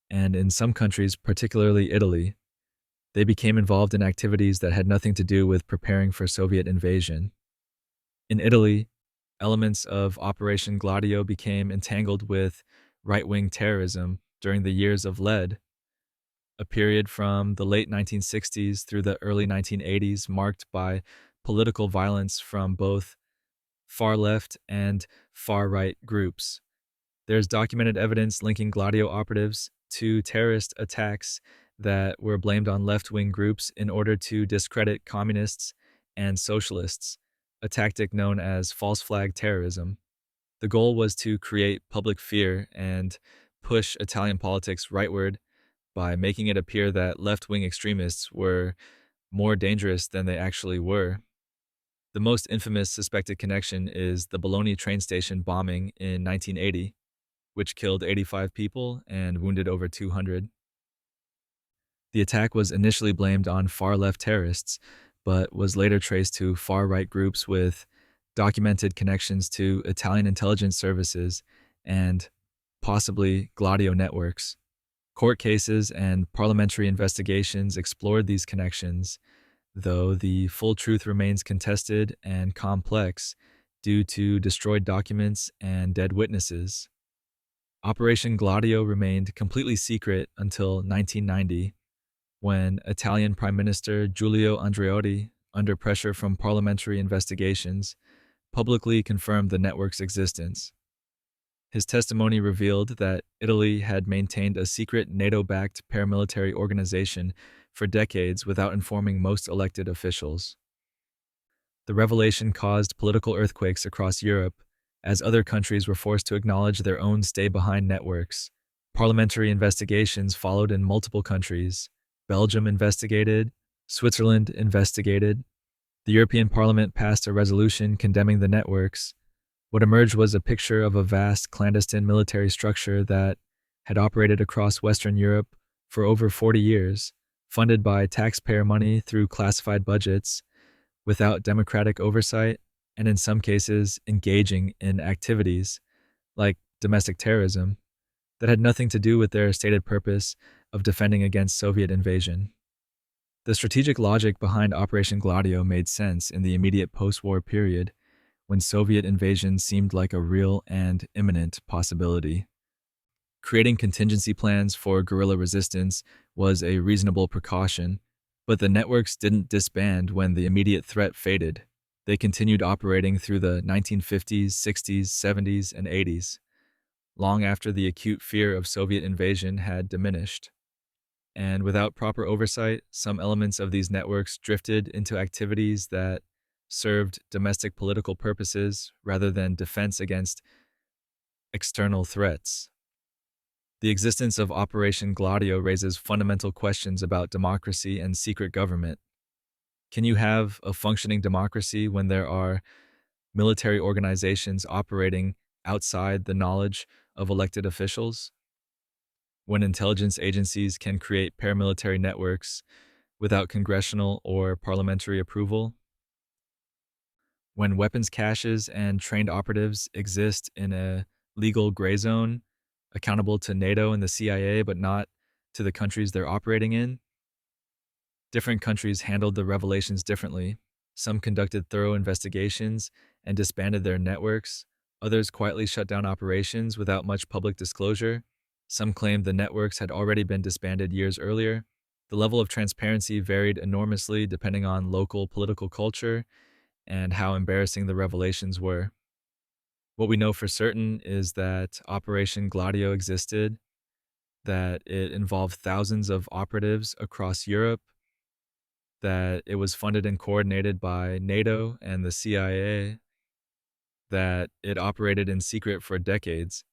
And in some countries, particularly Italy, they became involved in activities that had nothing to do with preparing for Soviet invasion. In Italy, elements of Operation Gladio became entangled with right-wing terrorism during the years of lead, a period from the late 1960s through the early 1980s marked by political violence from both far-left and far-right groups. There's documented evidence linking Gladio operatives to terrorist attacks that were blamed on left-wing groups in order to discredit communists and socialists, a tactic known as false flag terrorism. The goal was to create public fear and push Italian politics rightward by making it appear that left-wing extremists were more dangerous than they actually were. The most infamous suspected connection is the Bologna train station bombing in 1980, which killed 85 people and wounded over 200. The attack was initially blamed on far-left terrorists, but was later traced to far-right groups with documented connections to Italian intelligence services and possibly Gladio networks. Court cases and parliamentary investigations explored these connections, though the full truth remains contested and complex due to destroyed documents and dead witnesses. Operation Gladio remained completely secret until 1990, when Italian Prime Minister Giulio Andreotti, under pressure from parliamentary investigations, publicly confirmed the network's existence. His testimony revealed that Italy had maintained a secret NATO-backed paramilitary organization for decades without informing most elected officials. The revelation caused political earthquakes across Europe as other countries were forced to acknowledge their own stay-behind networks. Parliamentary investigations followed in multiple countries. Belgium investigated, Switzerland investigated. The European Parliament passed a resolution condemning the networks. What emerged was a picture of a vast clandestine military structure that had operated across Western Europe for over 40 years, funded by taxpayer money through classified budgets, without democratic oversight, and in some cases, engaging in activities like domestic terrorism that had nothing to do with their stated purpose of defending against Soviet invasion. The strategic logic behind Operation Gladio made sense in the immediate post war period when Soviet invasion seemed like a real and imminent possibility. Creating contingency plans for guerrilla resistance was a reasonable precaution, but the networks didn't disband when the immediate threat faded. They continued operating through the 1950s, 60s, 70s, and 80s, long after the acute fear of Soviet invasion had diminished. And without proper oversight, some elements of these networks drifted into activities that served domestic political purposes rather than defense against external threats. The existence of Operation Gladio raises fundamental questions about democracy and secret government. Can you have a functioning democracy when there are military organizations operating outside the knowledge of elected officials? When intelligence agencies can create paramilitary networks without congressional or parliamentary approval? When weapons caches and trained operatives exist in a legal gray zone, accountable to NATO and the CIA, but not to the countries they're operating in? Different countries handled the revelations differently. Some conducted thorough investigations and disbanded their networks. Others quietly shut down operations without much public disclosure. Some claimed the networks had already been disbanded years earlier. The level of transparency varied enormously depending on local political culture and how embarrassing the revelations were. What we know for certain is that Operation Gladio existed, that it involved thousands of operatives across Europe, that it was funded and coordinated by NATO and the CIA, that it operated in secret for decades,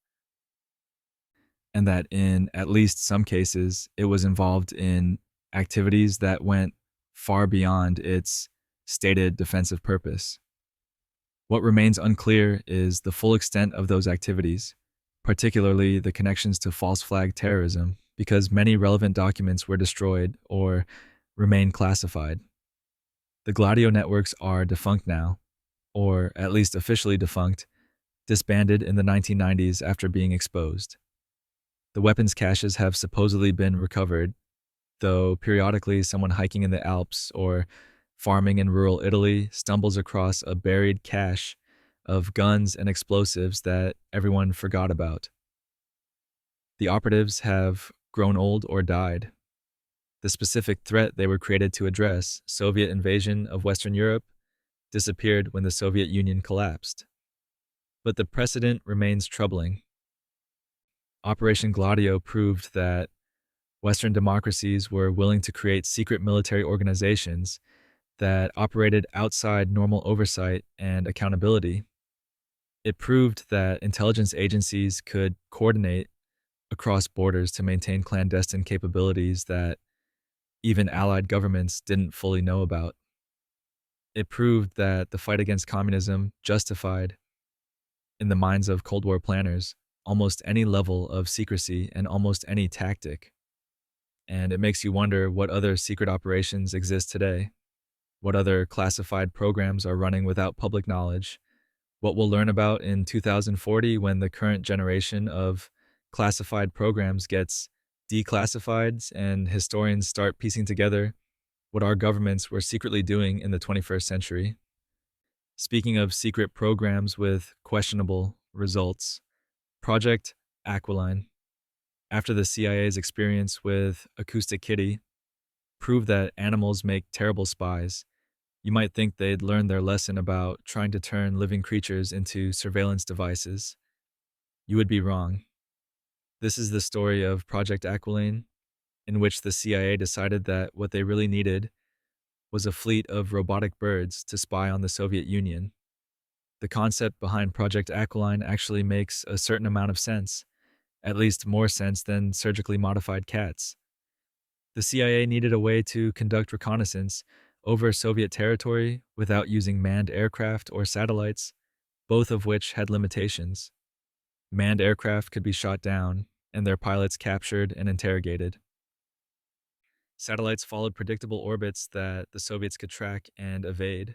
and that in at least some cases, it was involved in activities that went far beyond its stated defensive purpose. What remains unclear is the full extent of those activities, particularly the connections to false flag terrorism, because many relevant documents were destroyed or remain classified. The Gladio networks are defunct now, or at least officially defunct, disbanded in the 1990s after being exposed. The weapons caches have supposedly been recovered, though periodically someone hiking in the Alps or farming in rural Italy stumbles across a buried cache of guns and explosives that everyone forgot about. The operatives have grown old or died. The specific threat they were created to address, Soviet invasion of Western Europe, disappeared when the Soviet Union collapsed. But the precedent remains troubling. Operation Gladio proved that Western democracies were willing to create secret military organizations that operated outside normal oversight and accountability. It proved that intelligence agencies could coordinate across borders to maintain clandestine capabilities that even allied governments didn't fully know about. It proved that the fight against communism justified, in the minds of Cold War planners, almost any level of secrecy and almost any tactic. And it makes you wonder what other secret operations exist today, what other classified programs are running without public knowledge, what we'll learn about in 2040 when the current generation of classified programs gets declassified and historians start piecing together what our governments were secretly doing in the 21st century. Speaking of secret programs with questionable results, Project Aquiline, after the CIA's experience with Acoustic Kitty, proved that animals make terrible spies. You might think they'd learned their lesson about trying to turn living creatures into surveillance devices. You would be wrong. This is the story of Project Aquiline, in which the CIA decided that what they really needed was a fleet of robotic birds to spy on the Soviet Union. The concept behind Project Aquiline actually makes a certain amount of sense, at least more sense than surgically modified cats. The CIA needed a way to conduct reconnaissance over Soviet territory without using manned aircraft or satellites, both of which had limitations. Manned aircraft could be shot down and their pilots captured and interrogated. Satellites followed predictable orbits that the Soviets could track and evade.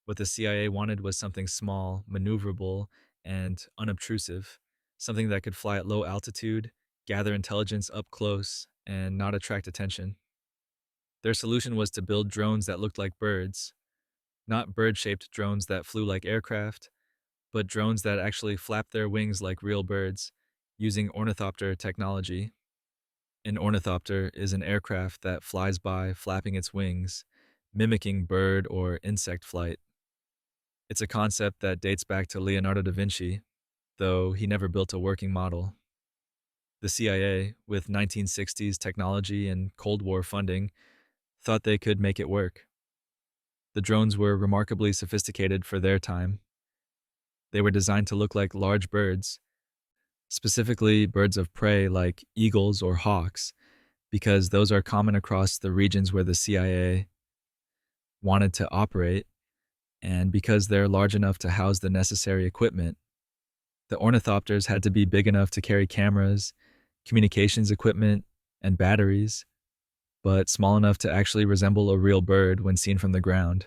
What the CIA wanted was something small, maneuverable, and unobtrusive, something that could fly at low altitude, gather intelligence up close, and not attract attention. Their solution was to build drones that looked like birds, not bird shaped drones that flew like aircraft, but drones that actually flapped their wings like real birds, using ornithopter technology. An ornithopter is an aircraft that flies by flapping its wings, mimicking bird or insect flight. It's a concept that dates back to Leonardo da Vinci, though he never built a working model. The CIA, with 1960s technology and Cold War funding, thought they could make it work. The drones were remarkably sophisticated for their time. They were designed to look like large birds, specifically birds of prey like eagles or hawks, because those are common across the regions where the CIA wanted to operate, and because they're large enough to house the necessary equipment. The ornithopters had to be big enough to carry cameras, communications equipment, and batteries, but small enough to actually resemble a real bird when seen from the ground.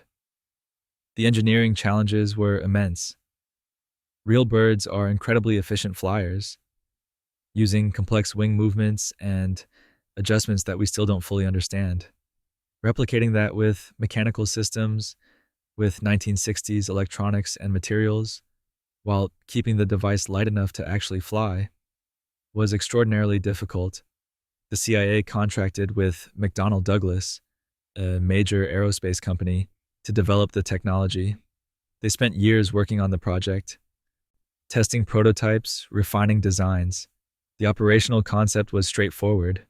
The engineering challenges were immense. Real birds are incredibly efficient flyers, using complex wing movements and adjustments that we still don't fully understand. Replicating that with mechanical systems, with 1960s electronics and materials, while keeping the device light enough to actually fly, was extraordinarily difficult. The CIA contracted with McDonnell Douglas, a major aerospace company, to develop the technology. They spent years working on the project, testing prototypes, refining designs. The operational concept was straightforward.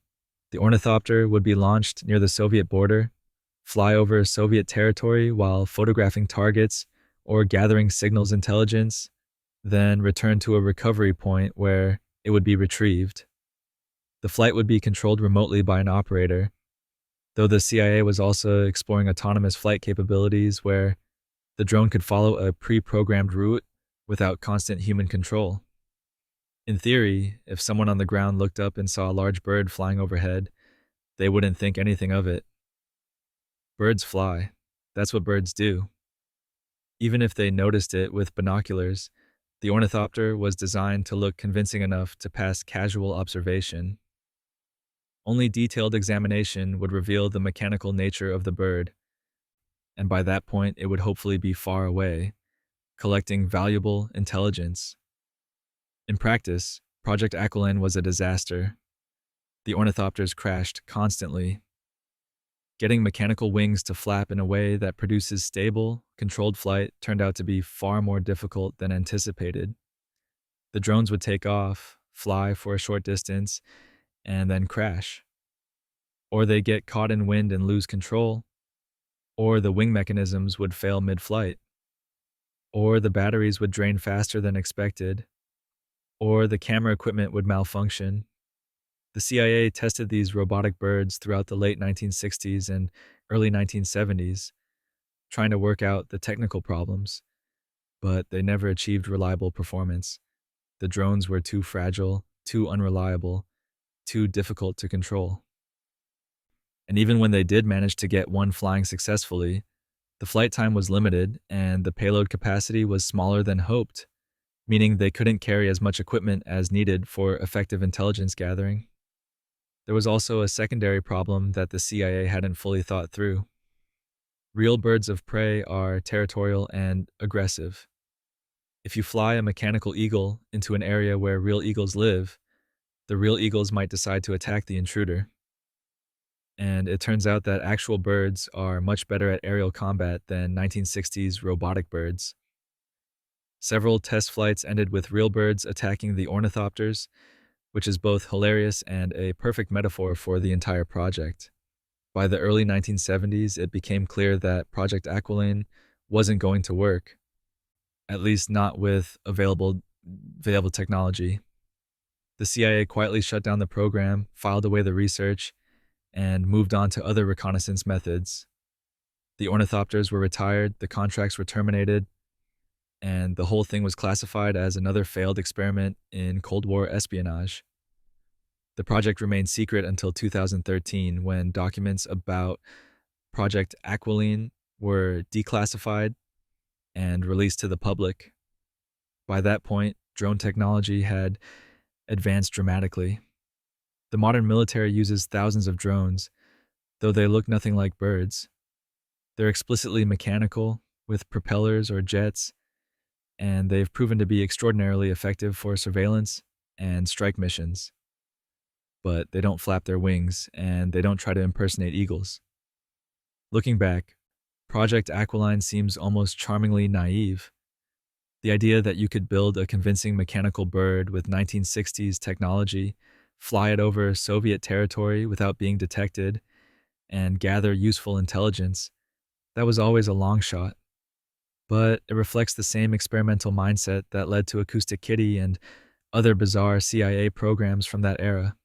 The ornithopter would be launched near the Soviet border, fly over Soviet territory while photographing targets or gathering signals intelligence, then return to a recovery point where it would be retrieved. The flight would be controlled remotely by an operator, though the CIA was also exploring autonomous flight capabilities where the drone could follow a pre-programmed route without constant human control. In theory, if someone on the ground looked up and saw a large bird flying overhead, they wouldn't think anything of it. Birds fly. That's what birds do. Even if they noticed it with binoculars, the ornithopter was designed to look convincing enough to pass casual observation. Only detailed examination would reveal the mechanical nature of the bird, and by that point it would hopefully be far away, collecting valuable intelligence. In practice, Project Aquilon was a disaster. The ornithopters crashed constantly. Getting mechanical wings to flap in a way that produces stable, controlled flight turned out to be far more difficult than anticipated. The drones would take off, fly for a short distance, and then crash. Or they get caught in wind and lose control. Or the wing mechanisms would fail mid-flight. Or the batteries would drain faster than expected. Or the camera equipment would malfunction. The CIA tested these robotic birds throughout the late 1960s and early 1970s, trying to work out the technical problems, but they never achieved reliable performance. The drones were too fragile, too unreliable, too difficult to control. And even when they did manage to get one flying successfully, the flight time was limited and the payload capacity was smaller than hoped, meaning they couldn't carry as much equipment as needed for effective intelligence gathering. There was also a secondary problem that the CIA hadn't fully thought through. Real birds of prey are territorial and aggressive. If you fly a mechanical eagle into an area where real eagles live, the real eagles might decide to attack the intruder. And it turns out that actual birds are much better at aerial combat than 1960s robotic birds. Several test flights ended with real birds attacking the ornithopters, which is both hilarious and a perfect metaphor for the entire project. By the early 1970s, it became clear that Project Aquilon wasn't going to work, at least not with available technology. The CIA quietly shut down the program, filed away the research, and moved on to other reconnaissance methods. The ornithopters were retired, the contracts were terminated, and the whole thing was classified as another failed experiment in Cold War espionage. The project remained secret until 2013 when documents about Project Aquiline were declassified and released to the public. By that point, drone technology had advanced dramatically. The modern military uses thousands of drones, though they look nothing like birds. They're explicitly mechanical, with propellers or jets, and they've proven to be extraordinarily effective for surveillance and strike missions. But they don't flap their wings, and they don't try to impersonate eagles. Looking back, Project Aquiline seems almost charmingly naive. The idea that you could build a convincing mechanical bird with 1960s technology, fly it over Soviet territory without being detected, and gather useful intelligence, that was always a long shot. But it reflects the same experimental mindset that led to Acoustic Kitty and other bizarre CIA programs from that era.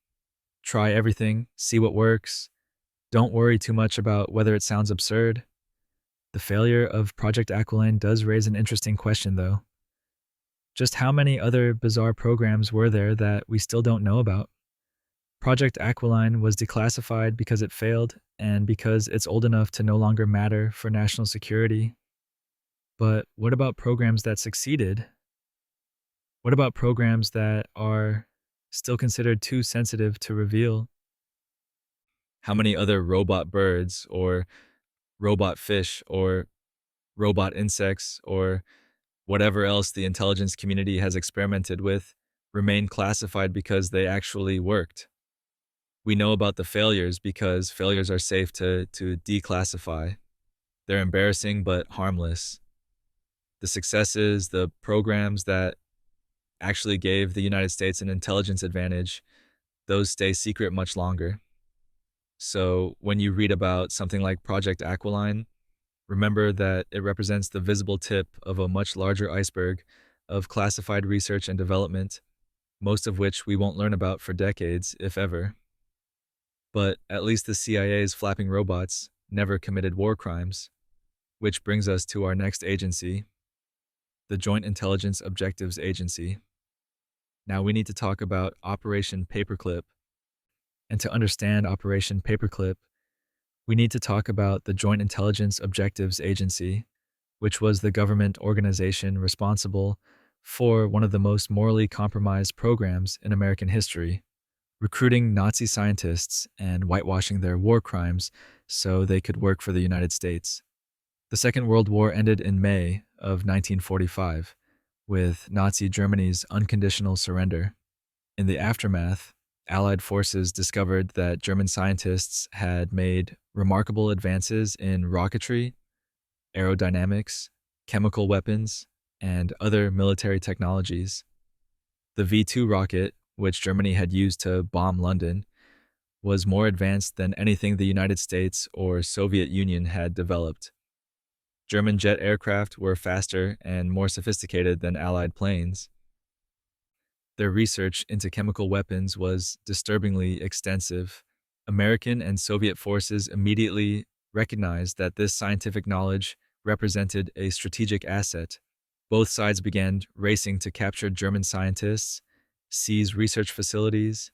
Try everything, see what works. Don't worry too much about whether it sounds absurd. The failure of Project Aquiline does raise an interesting question, though. Just how many other bizarre programs were there that we still don't know about? Project Aquiline was declassified because it failed and because it's old enough to no longer matter for national security. But what about programs that succeeded? What about programs that are still considered too sensitive to reveal? How many other robot birds or robot fish or robot insects or whatever else the intelligence community has experimented with remain classified because they actually worked? We know about the failures because failures are safe to declassify. They're embarrassing but harmless. The successes, the programs that actually gave the United States an intelligence advantage, those stay secret much longer. So when you read about something like Project Aquiline, remember that it represents the visible tip of a much larger iceberg of classified research and development, most of which we won't learn about for decades, if ever. But at least the CIA's flapping robots never committed war crimes, which brings us to our next agency, the Joint Intelligence Objectives Agency. Now we need to talk about Operation Paperclip. And to understand Operation Paperclip, we need to talk about the Joint Intelligence Objectives Agency, which was the government organization responsible for one of the most morally compromised programs in American history, recruiting Nazi scientists and whitewashing their war crimes so they could work for the United States. The Second World War ended in May of 1945 with Nazi Germany's unconditional surrender. In the aftermath, Allied forces discovered that German scientists had made remarkable advances in rocketry, aerodynamics, chemical weapons, and other military technologies. The V-2 rocket, which Germany had used to bomb London, was more advanced than anything the United States or Soviet Union had developed. German jet aircraft were faster and more sophisticated than Allied planes. Their research into chemical weapons was disturbingly extensive. American and Soviet forces immediately recognized that this scientific knowledge represented a strategic asset. Both sides began racing to capture German scientists, seize research facilities,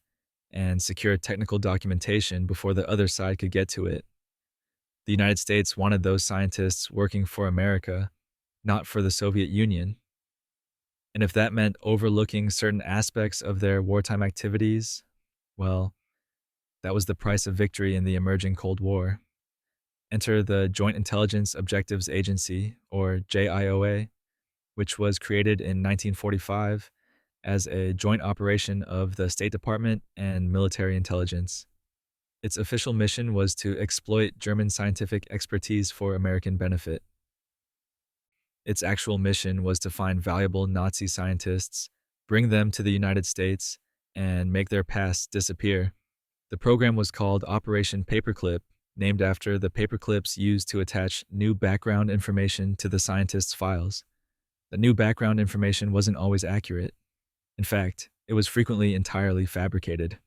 and secure technical documentation before the other side could get to it. The United States wanted those scientists working for America, not for the Soviet Union. And if that meant overlooking certain aspects of their wartime activities, well, that was the price of victory in the emerging Cold War. Enter the Joint Intelligence Objectives Agency, or JIOA, which was created in 1945 as a joint operation of the State Department and military intelligence. Its official mission was to exploit German scientific expertise for American benefit. Its actual mission was to find valuable Nazi scientists, bring them to the United States, and make their past disappear. The program was called Operation Paperclip, named after the paperclips used to attach new background information to the scientists' files. The new background information wasn't always accurate. In fact, it was frequently entirely fabricated.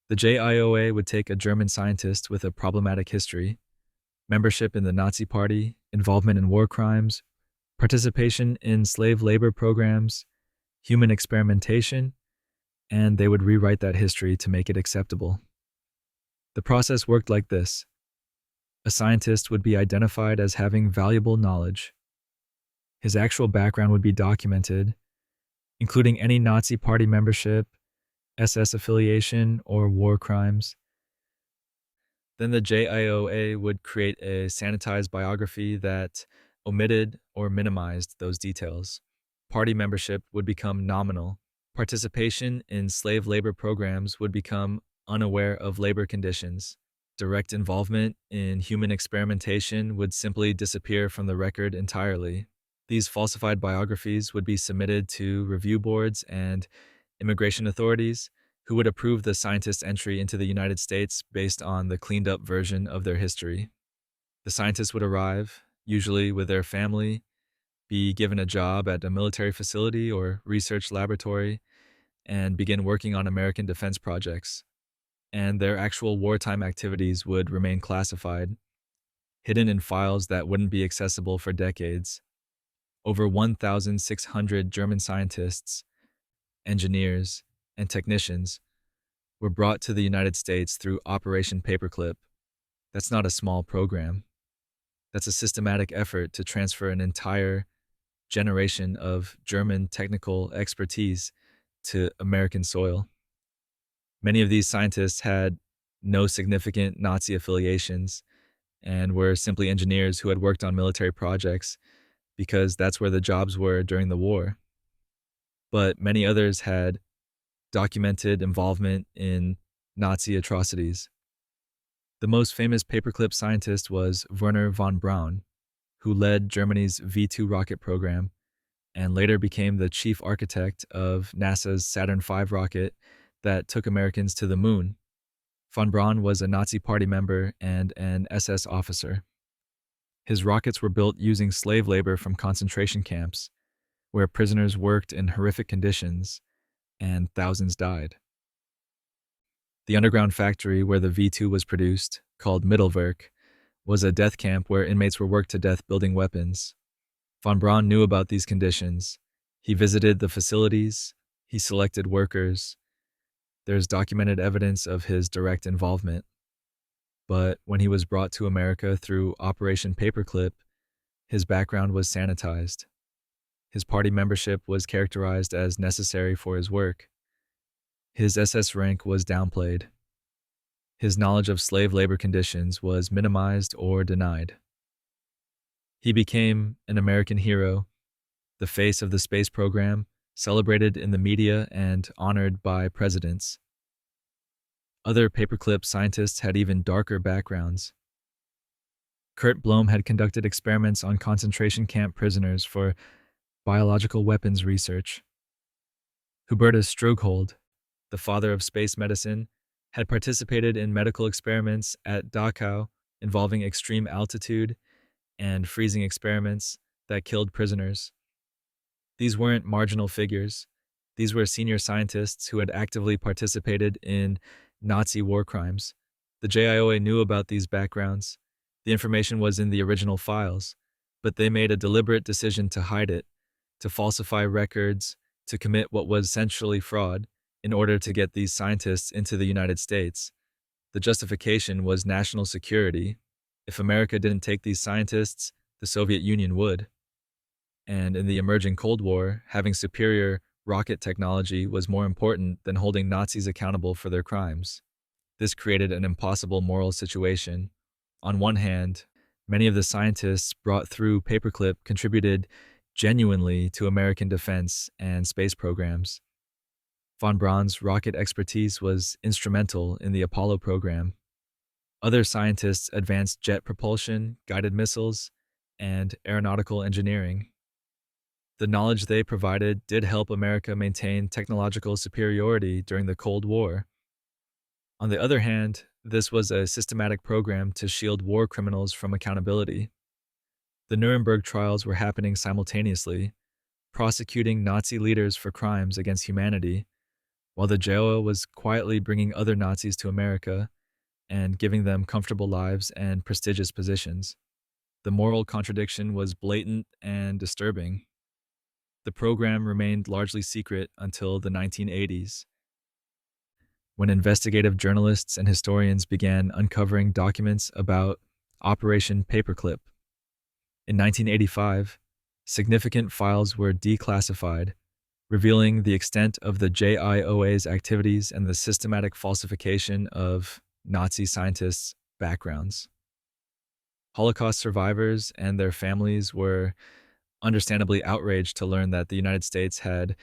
The JIOA would take a German scientist with a problematic history, membership in the Nazi Party, involvement in war crimes, participation in slave labor programs, human experimentation, and they would rewrite that history to make it acceptable. The process worked like this: a scientist would be identified as having valuable knowledge. His actual background would be documented, including any Nazi party membership, SS affiliation, or war crimes. Then the JIOA would create a sanitized biography that omitted or minimized those details. Party membership would become nominal. Participation in slave labor programs would become unaware of labor conditions. Direct involvement in human experimentation would simply disappear from the record entirely. These falsified biographies would be submitted to review boards and immigration authorities, who would approve the scientist's entry into the United States based on the cleaned up version of their history. The scientists would arrive, usually with their family, be given a job at a military facility or research laboratory, and begin working on American defense projects. And their actual wartime activities would remain classified, hidden in files that wouldn't be accessible for decades. Over 1,600 German scientists, engineers, and technicians were brought to the United States through Operation Paperclip. That's not a small program. That's a systematic effort to transfer an entire generation of German technical expertise to American soil. Many of these scientists had no significant Nazi affiliations and were simply engineers who had worked on military projects because that's where the jobs were during the war. But many others had documented involvement in Nazi atrocities. The most famous paperclip scientist was Werner von Braun, who led Germany's V-2 rocket program and later became the chief architect of NASA's Saturn V rocket that took Americans to the moon. Von Braun was a Nazi party member and an SS officer. His rockets were built using slave labor from concentration camps, where prisoners worked in horrific conditions and thousands died. The underground factory where the V-2 was produced, called Mittelwerk, was a death camp where inmates were worked to death building weapons. Von Braun knew about these conditions. He visited the facilities, he selected workers. There's documented evidence of his direct involvement. But when he was brought to America through Operation Paperclip, his background was sanitized. His party membership was characterized as necessary for his work. His SS rank was downplayed. His knowledge of slave labor conditions was minimized or denied. He became an American hero, the face of the space program, celebrated in the media and honored by presidents. Other paperclip scientists had even darker backgrounds. Kurt Blohm had conducted experiments on concentration camp prisoners for biological weapons research. Hubertus Strughold, the father of space medicine, had participated in medical experiments at Dachau involving extreme altitude and freezing experiments that killed prisoners. These weren't marginal figures. These were senior scientists who had actively participated in Nazi war crimes. The JIOA knew about these backgrounds. The information was in the original files, but they made a deliberate decision to hide it, to falsify records, to commit what was essentially fraud in order to get these scientists into the United States. The justification was national security. If America didn't take these scientists, the Soviet Union would. And in the emerging Cold War, having superior rocket technology was more important than holding Nazis accountable for their crimes. This created an impossible moral situation. On one hand, many of the scientists brought through Paperclip contributed genuinely to American defense and space programs. Von Braun's rocket expertise was instrumental in the Apollo program. Other scientists advanced jet propulsion, guided missiles, and aeronautical engineering. The knowledge they provided did help America maintain technological superiority during the Cold War. On the other hand, this was a systematic program to shield war criminals from accountability. The Nuremberg trials were happening simultaneously, prosecuting Nazi leaders for crimes against humanity, while the JOA was quietly bringing other Nazis to America and giving them comfortable lives and prestigious positions. The moral contradiction was blatant and disturbing. The program remained largely secret until the 1980s. when investigative journalists and historians began uncovering documents about Operation Paperclip. In 1985, significant files were declassified, revealing the extent of the JIOA's activities and the systematic falsification of Nazi scientists' backgrounds. Holocaust survivors and their families were understandably outraged to learn that the United States had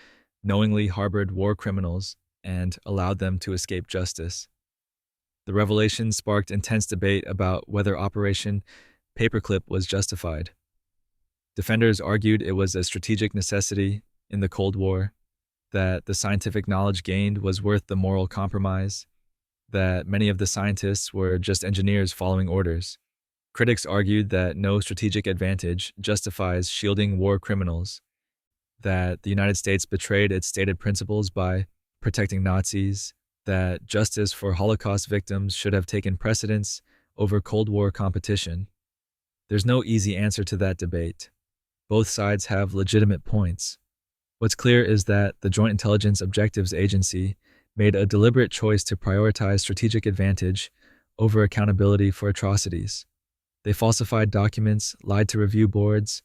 knowingly harbored war criminals and allowed them to escape justice. The revelation sparked intense debate about whether Operation Paperclip was justified. Defenders argued it was a strategic necessity in the Cold War, that the scientific knowledge gained was worth the moral compromise, that many of the scientists were just engineers following orders. Critics argued that no strategic advantage justifies shielding war criminals, that the United States betrayed its stated principles by protecting Nazis, that justice for Holocaust victims should have taken precedence over Cold War competition. There's no easy answer to that debate. Both sides have legitimate points. What's clear is that the Joint Intelligence Objectives Agency made a deliberate choice to prioritize strategic advantage over accountability for atrocities. They falsified documents, lied to review boards,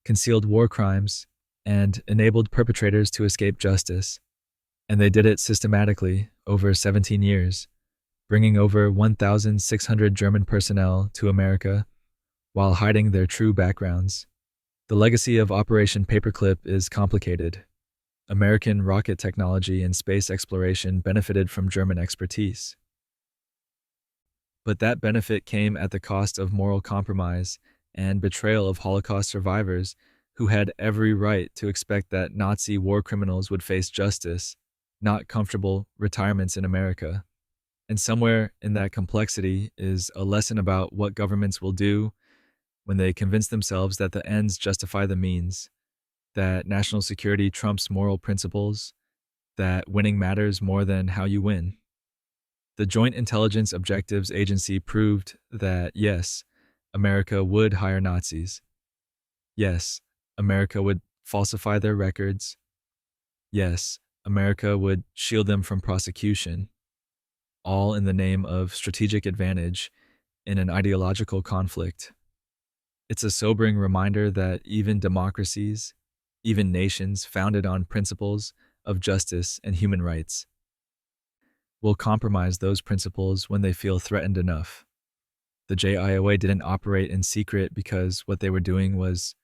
concealed war crimes, and enabled perpetrators to escape justice. And they did it systematically over 17 years, bringing over 1,600 German personnel to America while hiding their true backgrounds. The legacy of Operation Paperclip is complicated. American rocket technology and space exploration benefited from German expertise. But that benefit came at the cost of moral compromise and betrayal of Holocaust survivors who had every right to expect that Nazi war criminals would face justice, not comfortable retirements in America. And somewhere in that complexity is a lesson about what governments will do when they convince themselves that the ends justify the means, that national security trumps moral principles, that winning matters more than how you win. The Joint Intelligence Objectives Agency proved that, yes, America would hire Nazis. Yes, America would falsify their records. Yes, America would shield them from prosecution, all in the name of strategic advantage in an ideological conflict. It's a sobering reminder that even democracies, even nations founded on principles of justice and human rights, will compromise those principles when they feel threatened enough. The JIOA didn't operate in secret because what they were doing was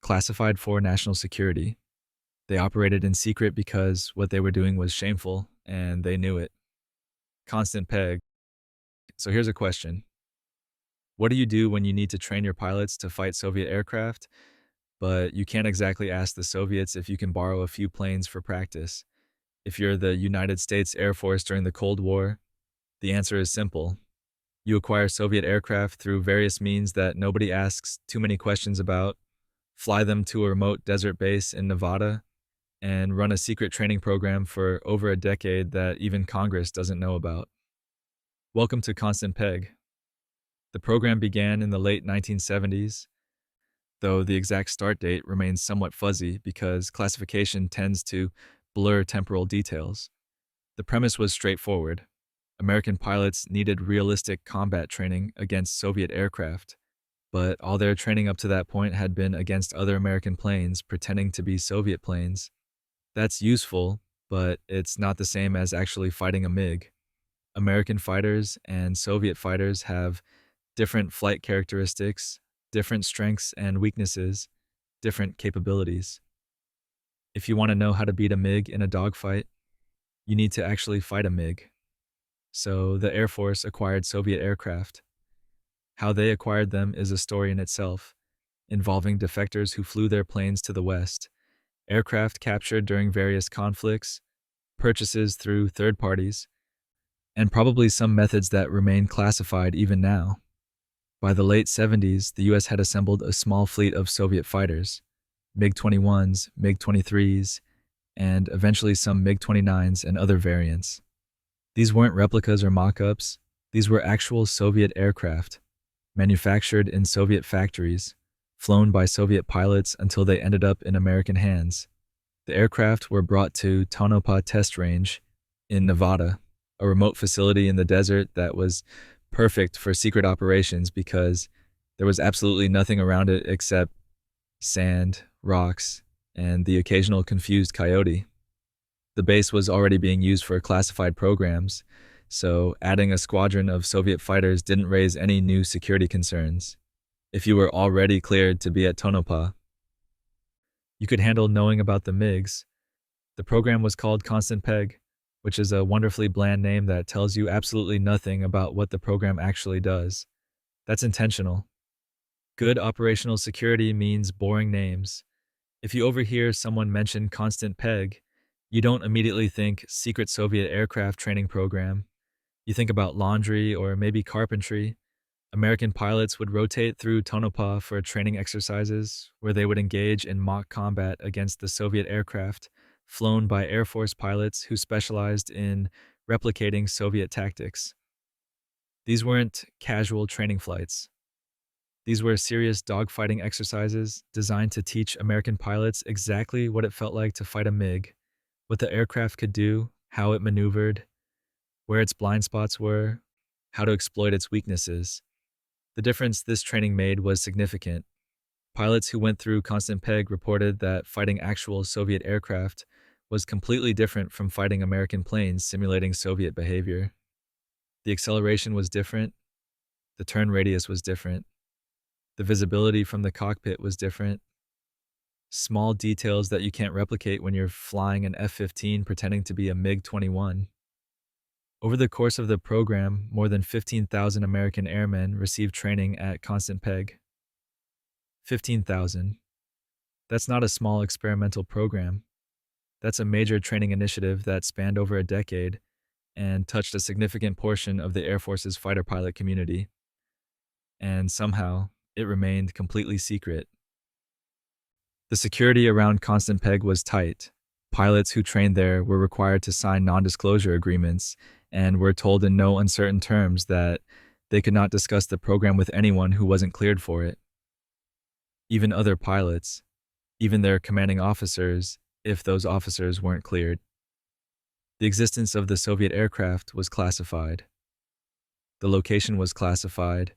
classified for national security. They operated in secret because what they were doing was shameful, and they knew it. Constant peg. So here's a question. What do you do when you need to train your pilots to fight Soviet aircraft, but you can't exactly ask the Soviets if you can borrow a few planes for practice? If you're the United States Air Force during the Cold War, the answer is simple. You acquire Soviet aircraft through various means that nobody asks too many questions about, fly them to a remote desert base in Nevada, and run a secret training program for over a decade that even Congress doesn't know about. Welcome to Constant Peg. The program began in the late 1970s, though the exact start date remains somewhat fuzzy because classification tends to blur temporal details. The premise was straightforward. American pilots needed realistic combat training against Soviet aircraft, but all their training up to that point had been against other American planes pretending to be Soviet planes. That's useful, but it's not the same as actually fighting a MiG. American fighters and Soviet fighters have different flight characteristics, different strengths and weaknesses, different capabilities. If you want to know how to beat a MiG in a dogfight, you need to actually fight a MiG. So the Air Force acquired Soviet aircraft. How they acquired them is a story in itself, involving defectors who flew their planes to the West, aircraft captured during various conflicts, purchases through third parties, and probably some methods that remain classified even now. By the late 70s, the US had assembled a small fleet of Soviet fighters, MiG-21s, MiG-23s, and eventually some MiG-29s and other variants. These weren't replicas or mock-ups, these were actual Soviet aircraft, manufactured in Soviet factories, flown by Soviet pilots until they ended up in American hands. The aircraft were brought to Tonopah Test Range in Nevada, a remote facility in the desert that was perfect for secret operations because there was absolutely nothing around it except sand, rocks, and the occasional confused coyote. The base was already being used for classified programs, so adding a squadron of Soviet fighters didn't raise any new security concerns. If you were already cleared to be at Tonopah, you could handle knowing about the MiGs. The program was called Constant Peg, which is a wonderfully bland name that tells you absolutely nothing about what the program actually does. That's intentional. Good operational security means boring names. If you overhear someone mention Constant Peg, you don't immediately think secret Soviet aircraft training program. You think about laundry or maybe carpentry. American pilots would rotate through Tonopah for training exercises where they would engage in mock combat against the Soviet aircraft flown by Air Force pilots who specialized in replicating Soviet tactics. These weren't casual training flights. These were serious dogfighting exercises designed to teach American pilots exactly what it felt like to fight a MiG, what the aircraft could do, how it maneuvered, where its blind spots were, how to exploit its weaknesses. The difference this training made was significant. Pilots who went through Constant Peg reported that fighting actual Soviet aircraft was completely different from fighting American planes simulating Soviet behavior. The acceleration was different, the turn radius was different, the visibility from the cockpit was different. Small details that you can't replicate when you're flying an F-15 pretending to be a MiG-21. Over the course of the program, more than 15,000 American airmen received training at Constant Peg. 15,000. That's not a small experimental program. That's a major training initiative that spanned over a decade and touched a significant portion of the Air Force's fighter pilot community. And somehow, it remained completely secret. The security around Constant Peg was tight. Pilots who trained there were required to sign non-disclosure agreements and were told in no uncertain terms that they could not discuss the program with anyone who wasn't cleared for it. Even other pilots, even their commanding officers, if those officers weren't cleared. The existence of the Soviet aircraft was classified. The location was classified.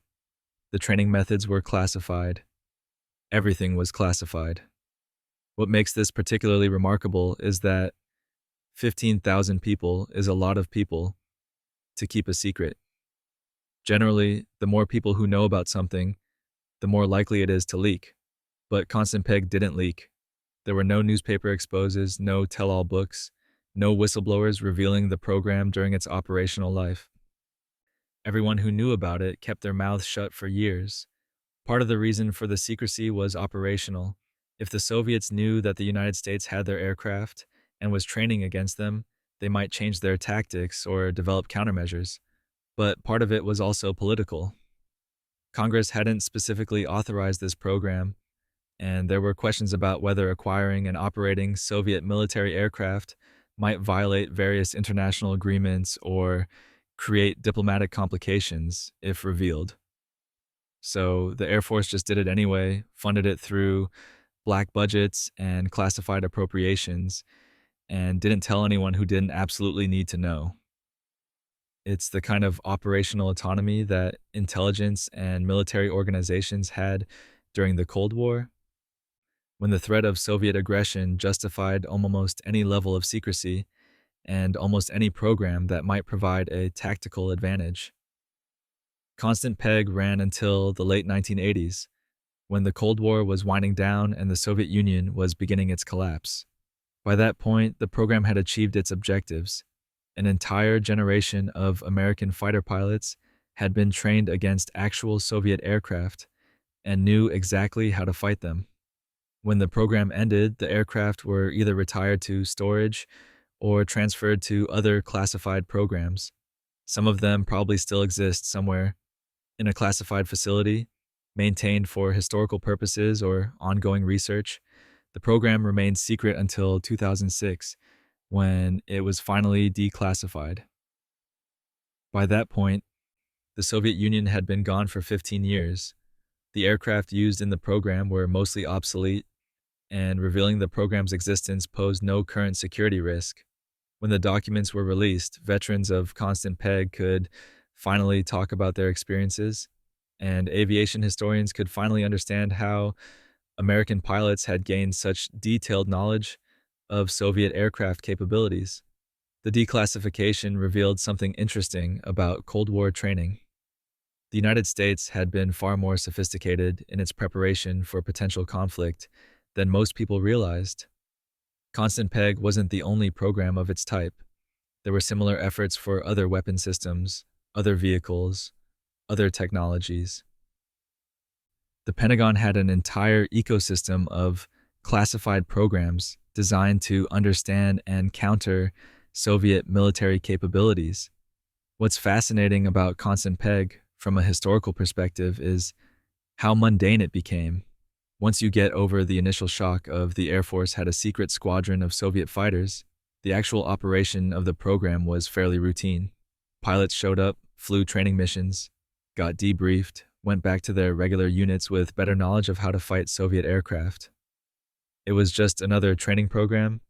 The training methods were classified. Everything was classified. What makes this particularly remarkable is that 15,000 people is a lot of people to keep a secret. Generally, the more people who know about something, the more likely it is to leak. But Constant Peg didn't leak. There were no newspaper exposes, no tell-all books, no whistleblowers revealing the program during its operational life. Everyone who knew about it kept their mouths shut for years. Part of the reason for the secrecy was operational. If the Soviets knew that the United States had their aircraft and was training against them, they might change their tactics or develop countermeasures. But part of it was also political. Congress hadn't specifically authorized this program, and there were questions about whether acquiring and operating Soviet military aircraft might violate various international agreements or create diplomatic complications if revealed. So the Air Force just did it anyway, funded it through black budgets and classified appropriations, and didn't tell anyone who didn't absolutely need to know. It's the kind of operational autonomy that intelligence and military organizations had during the Cold War, when the threat of Soviet aggression justified almost any level of secrecy and almost any program that might provide a tactical advantage. Constant Peg ran until the late 1980s, when the Cold War was winding down and the Soviet Union was beginning its collapse. By that point, the program had achieved its objectives. An entire generation of American fighter pilots had been trained against actual Soviet aircraft and knew exactly how to fight them. When the program ended, the aircraft were either retired to storage or transferred to other classified programs. Some of them probably still exist somewhere in a classified facility, maintained for historical purposes or ongoing research. The program remained secret until 2006, when it was finally declassified. By that point, the Soviet Union had been gone for 15 years. The aircraft used in the program were mostly obsolete, and revealing the program's existence posed no current security risk. When the documents were released, veterans of Constant Peg could finally talk about their experiences, and aviation historians could finally understand how American pilots had gained such detailed knowledge of Soviet aircraft capabilities. The declassification revealed something interesting about Cold War training. The United States had been far more sophisticated in its preparation for potential conflict than most people realized. Constant Peg wasn't the only program of its type. There were similar efforts for other weapon systems, other vehicles, other technologies. The Pentagon had an entire ecosystem of classified programs designed to understand and counter Soviet military capabilities. What's fascinating about Constant Peg from a historical perspective is how mundane it became. Once you get over the initial shock of the Air Force had a secret squadron of Soviet fighters, the actual operation of the program was fairly routine. Pilots showed up, flew training missions, got debriefed, went back to their regular units with better knowledge of how to fight Soviet aircraft. It was just another training program,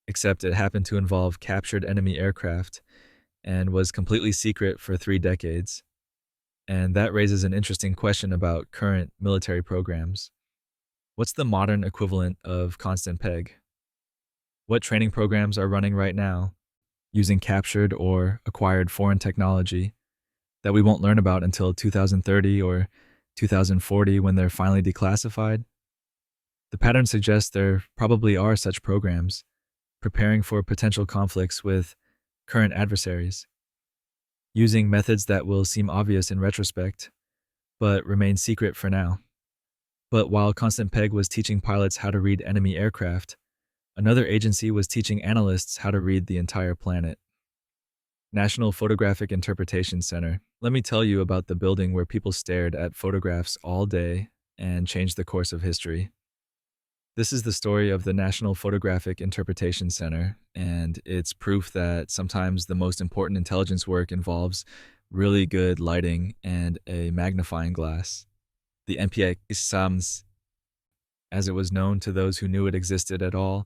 except it happened to involve captured enemy aircraft and was completely secret for 3 decades. And that raises an interesting question about current military programs. What's the modern equivalent of Constant Peg? What training programs are running right now using captured or acquired foreign technology that we won't learn about until 2030 or 2040 when they're finally declassified? The pattern suggests there probably are such programs preparing for potential conflicts with current adversaries, using methods that will seem obvious in retrospect, but remain secret for now. But while Constant Peg was teaching pilots how to read enemy aircraft, another agency was teaching analysts how to read the entire planet. National Photographic Interpretation Center. Let me tell you about the building where people stared at photographs all day and changed the course of history. This is the story of the National Photographic Interpretation Center, and it's proof that sometimes the most important intelligence work involves really good lighting and a magnifying glass. The NPX, as it was known to those who knew it existed at all,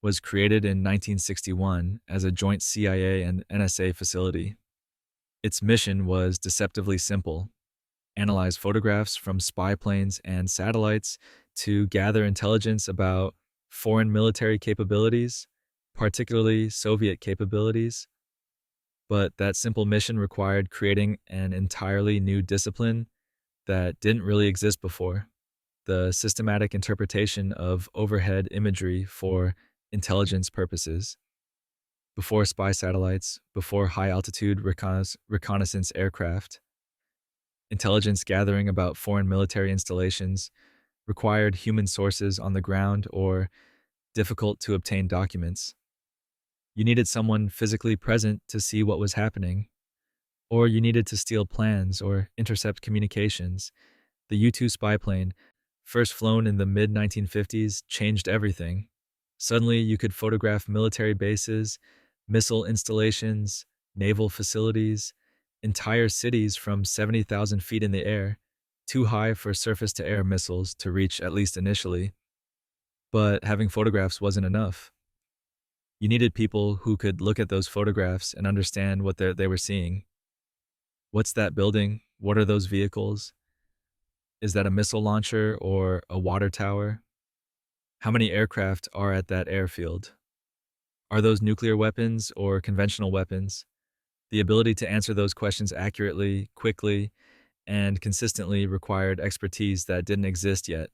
was created in 1961 as a joint CIA and NSA facility. Its mission was deceptively simple: analyze photographs from spy planes and satellites to gather intelligence about foreign military capabilities, particularly Soviet capabilities. But that simple mission required creating an entirely new discipline that didn't really exist before: the systematic interpretation of overhead imagery for intelligence purposes. Before spy satellites, before high-altitude reconnaissance aircraft, intelligence gathering about foreign military installations required human sources on the ground or difficult-to-obtain documents. You needed someone physically present to see what was happening, or you needed to steal plans or intercept communications. The U-2 spy plane, first flown in the mid-1950s, changed everything. Suddenly, you could photograph military bases, missile installations, naval facilities, entire cities from 70,000 feet in the air, too high for surface-to-air missiles to reach at least initially. But having photographs wasn't enough. You needed people who could look at those photographs and understand what they were seeing. What's that building? What are those vehicles? Is that a missile launcher or a water tower? How many aircraft are at that airfield? Are those nuclear weapons or conventional weapons? The ability to answer those questions accurately, quickly, and consistently required expertise that didn't exist yet.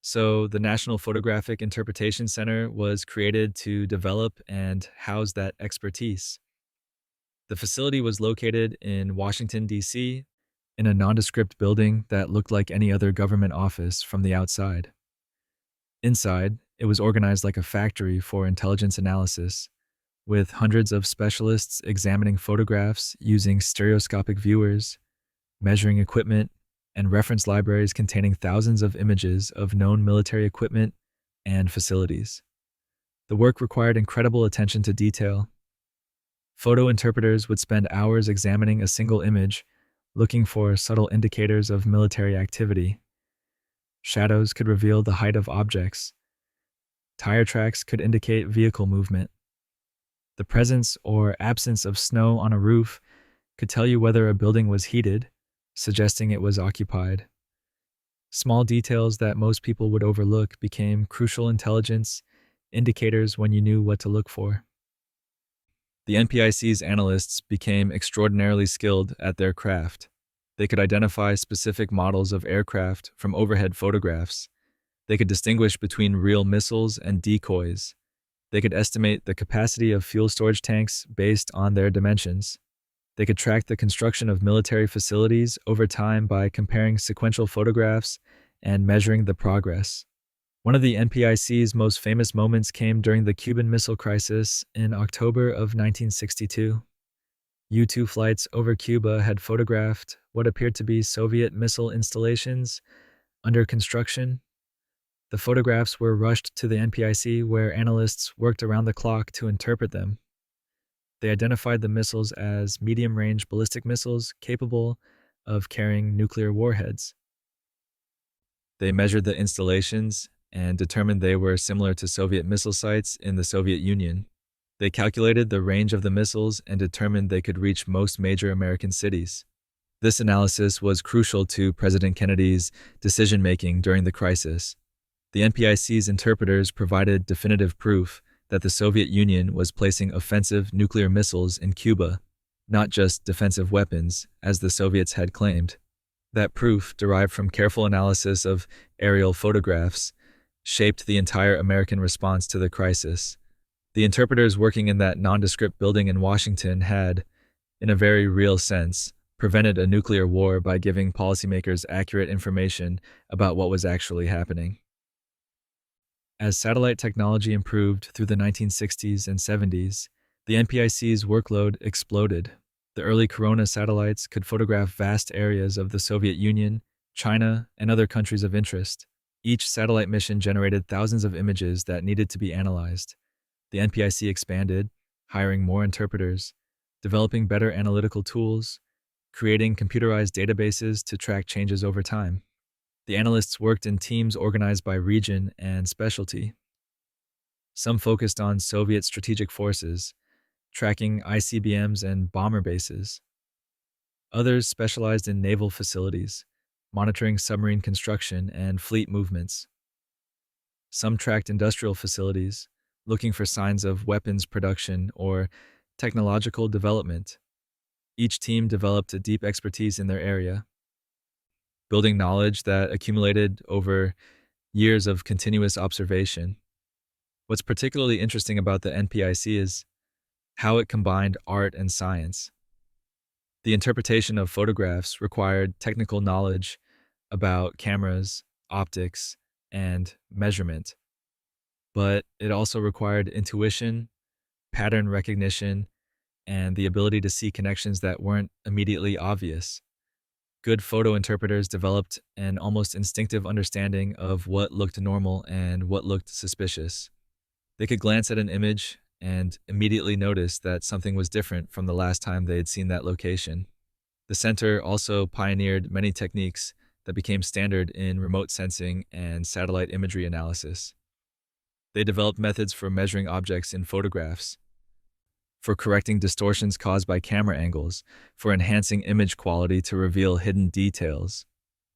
So, the National Photographic Interpretation Center was created to develop and house that expertise. The facility was located in Washington, D.C., in a nondescript building that looked like any other government office from the outside. Inside, it was organized like a factory for intelligence analysis, with hundreds of specialists examining photographs using stereoscopic viewers, measuring equipment, and reference libraries containing thousands of images of known military equipment and facilities. The work required incredible attention to detail. Photo interpreters would spend hours examining a single image, looking for subtle indicators of military activity. Shadows could reveal the height of objects. Tire tracks could indicate vehicle movement. The presence or absence of snow on a roof could tell you whether a building was heated, suggesting it was occupied. Small details that most people would overlook became crucial intelligence indicators when you knew what to look for. The NPIC's analysts became extraordinarily skilled at their craft. They could identify specific models of aircraft from overhead photographs. They could distinguish between real missiles and decoys. They could estimate the capacity of fuel storage tanks based on their dimensions. They could track the construction of military facilities over time by comparing sequential photographs and measuring the progress. One of the NPIC's most famous moments came during the Cuban Missile Crisis in October of 1962. U-2 flights over Cuba had photographed what appeared to be Soviet missile installations under construction. The photographs were rushed to the NPIC, where analysts worked around the clock to interpret them. They identified the missiles as medium-range ballistic missiles capable of carrying nuclear warheads. They measured the installations and determined they were similar to Soviet missile sites in the Soviet Union. They calculated the range of the missiles and determined they could reach most major American cities. This analysis was crucial to President Kennedy's decision-making during the crisis. The NPIC's interpreters provided definitive proof that the Soviet Union was placing offensive nuclear missiles in Cuba, not just defensive weapons, as the Soviets had claimed. That proof, derived from careful analysis of aerial photographs, shaped the entire American response to the crisis. The interpreters working in that nondescript building in Washington had, in a very real sense, prevented a nuclear war by giving policymakers accurate information about what was actually happening. As satellite technology improved through the 1960s and 70s, the NPIC's workload exploded. The early Corona satellites could photograph vast areas of the Soviet Union, China, and other countries of interest. Each satellite mission generated thousands of images that needed to be analyzed. The NPIC expanded, hiring more interpreters, developing better analytical tools, creating computerized databases to track changes over time. The analysts worked in teams organized by region and specialty. Some focused on Soviet strategic forces, tracking ICBMs and bomber bases. Others specialized in naval facilities, monitoring submarine construction and fleet movements. Some tracked industrial facilities, looking for signs of weapons production or technological development. Each team developed a deep expertise in their area, building knowledge that accumulated over years of continuous observation. What's particularly interesting about the NPIC is how it combined art and science. The interpretation of photographs required technical knowledge about cameras, optics, and measurement, but it also required intuition, pattern recognition, and the ability to see connections that weren't immediately obvious. Good photo interpreters developed an almost instinctive understanding of what looked normal and what looked suspicious. They could glance at an image and immediately notice that something was different from the last time they had seen that location. The center also pioneered many techniques that became standard in remote sensing and satellite imagery analysis. They developed methods for measuring objects in photographs, for correcting distortions caused by camera angles, for enhancing image quality to reveal hidden details.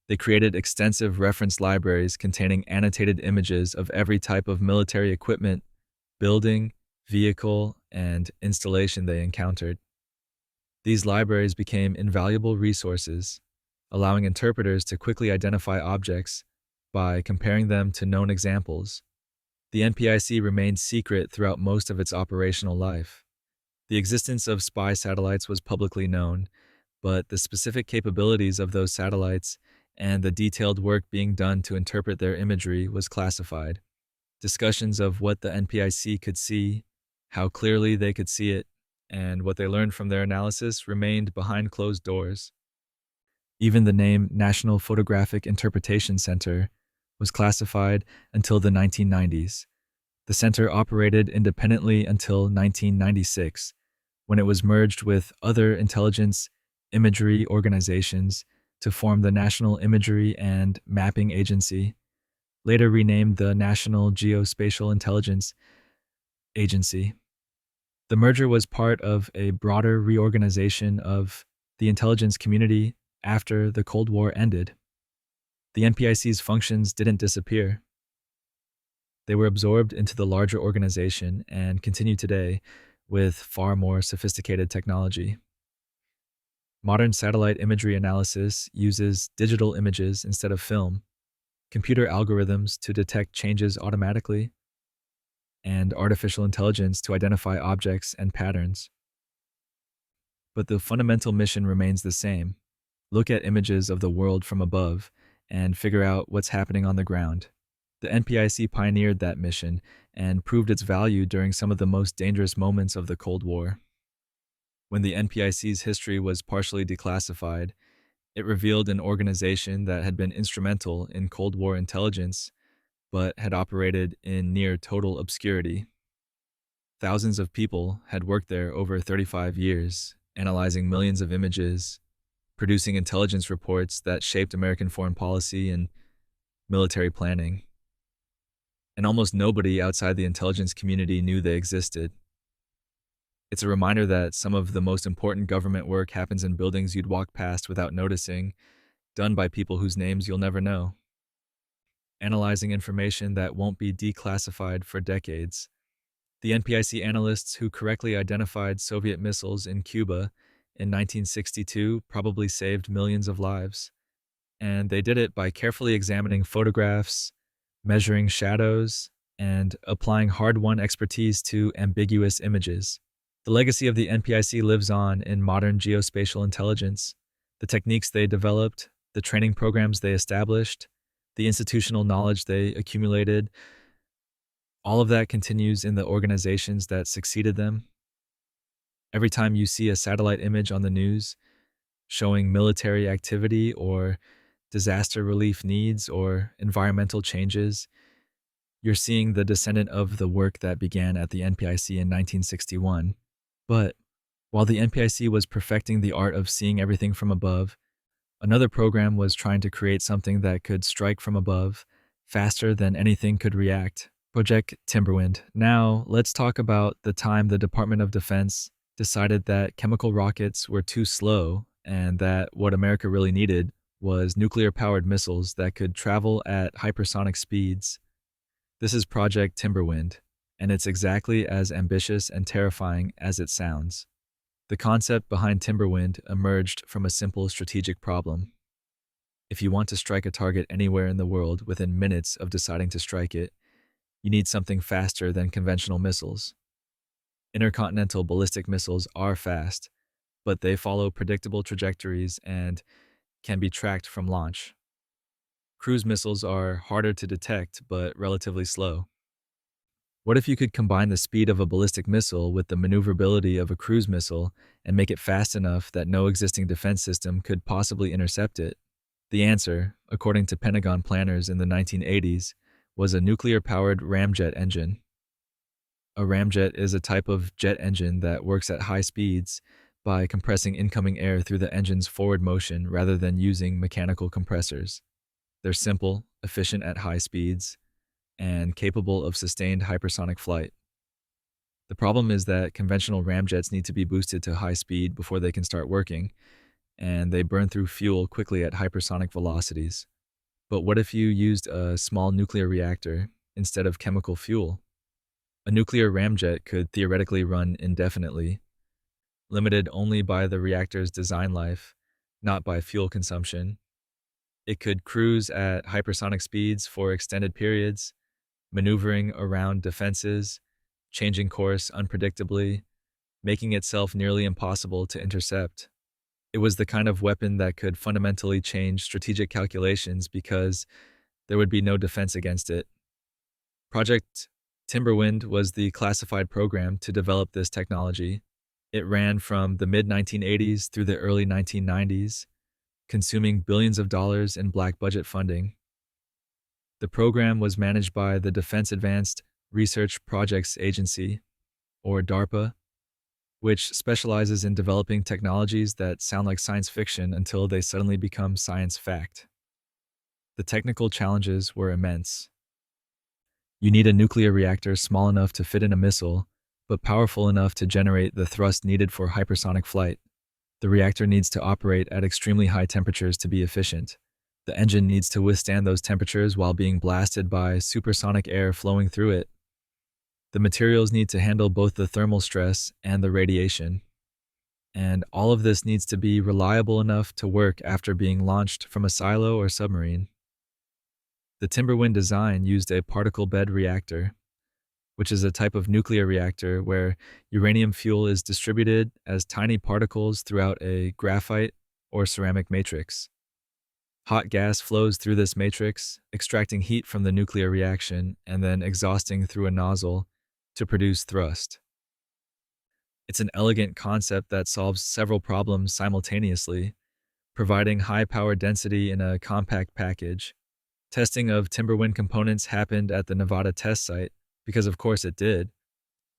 They created extensive reference libraries containing annotated images of every type of military equipment, building, vehicle, and installation they encountered. These libraries became invaluable resources, allowing interpreters to quickly identify objects by comparing them to known examples. The NPIC remained secret throughout most of its operational life. The existence of spy satellites was publicly known, but the specific capabilities of those satellites and the detailed work being done to interpret their imagery was classified. Discussions of what the NPIC could see, how clearly they could see it, and what they learned from their analysis remained behind closed doors. Even the name National Photographic Interpretation Center was classified until the 1990s. The center operated independently until 1996, when it was merged with other intelligence imagery organizations to form the National Imagery and Mapping Agency, later renamed the National Geospatial Intelligence Agency. The merger was part of a broader reorganization of the intelligence community after the Cold War ended. The NPIC's functions didn't disappear. They were absorbed into the larger organization and continue today with far more sophisticated technology. Modern satellite imagery analysis uses digital images instead of film, computer algorithms to detect changes automatically, and artificial intelligence to identify objects and patterns. But the fundamental mission remains the same: look at images of the world from above and figure out what's happening on the ground. The NPIC pioneered that mission and proved its value during some of the most dangerous moments of the Cold War. When the NPIC's history was partially declassified, it revealed an organization that had been instrumental in Cold War intelligence but had operated in near total obscurity. Thousands of people had worked there over 35 years, analyzing millions of images, producing intelligence reports that shaped American foreign policy and military planning. And almost nobody outside the intelligence community knew they existed. It's a reminder that some of the most important government work happens in buildings you'd walk past without noticing, done by people whose names you'll never know, analyzing information that won't be declassified for decades. The NPIC analysts who correctly identified Soviet missiles in Cuba in 1962 probably saved millions of lives. And they did it by carefully examining photographs, measuring shadows, and applying hard-won expertise to ambiguous images. The legacy of the NPIC lives on in modern geospatial intelligence. The techniques they developed, the training programs they established, the institutional knowledge they accumulated, all of that continues in the organizations that succeeded them. Every time you see a satellite image on the news showing military activity or disaster relief needs or environmental changes, you're seeing the descendant of the work that began at the NPIC in 1961. But while the NPIC was perfecting the art of seeing everything from above, another program was trying to create something that could strike from above faster than anything could react. Project Timberwind. Now, let's talk about the time the Department of Defense decided that chemical rockets were too slow and that what America really needed was nuclear-powered missiles that could travel at hypersonic speeds. This is Project Timberwind, and it's exactly as ambitious and terrifying as it sounds. The concept behind Timberwind emerged from a simple strategic problem. If you want to strike a target anywhere in the world within minutes of deciding to strike it, you need something faster than conventional missiles. Intercontinental ballistic missiles are fast, but they follow predictable trajectories and can be tracked from launch. Cruise missiles are harder to detect, but relatively slow. What if you could combine the speed of a ballistic missile with the maneuverability of a cruise missile and make it fast enough that no existing defense system could possibly intercept it? The answer, according to Pentagon planners in the 1980s, was a nuclear-powered ramjet engine. A ramjet is a type of jet engine that works at high speeds by compressing incoming air through the engine's forward motion rather than using mechanical compressors. They're simple, efficient at high speeds, and capable of sustained hypersonic flight. The problem is that conventional ramjets need to be boosted to high speed before they can start working, and they burn through fuel quickly at hypersonic velocities. But what if you used a small nuclear reactor instead of chemical fuel? A nuclear ramjet could theoretically run indefinitely, limited only by the reactor's design life, not by fuel consumption. It could cruise at hypersonic speeds for extended periods, maneuvering around defenses, changing course unpredictably, making itself nearly impossible to intercept. It was the kind of weapon that could fundamentally change strategic calculations because there would be no defense against it. Project Timberwind was the classified program to develop this technology. It ran from the mid-1980s through the early 1990s, consuming billions of dollars in black budget funding. The program was managed by the Defense Advanced Research Projects Agency, or DARPA, which specializes in developing technologies that sound like science fiction until they suddenly become science fact. The technical challenges were immense. You need a nuclear reactor small enough to fit in a missile, but powerful enough to generate the thrust needed for hypersonic flight. The reactor needs to operate at extremely high temperatures to be efficient. The engine needs to withstand those temperatures while being blasted by supersonic air flowing through it. The materials need to handle both the thermal stress and the radiation. And all of this needs to be reliable enough to work after being launched from a silo or submarine. The Timberwind design used a particle bed reactor, which is a type of nuclear reactor where uranium fuel is distributed as tiny particles throughout a graphite or ceramic matrix. Hot gas flows through this matrix, extracting heat from the nuclear reaction and then exhausting through a nozzle to produce thrust. It's an elegant concept that solves several problems simultaneously, providing high power density in a compact package. Testing of Timberwind components happened at the Nevada test site, because of course it did.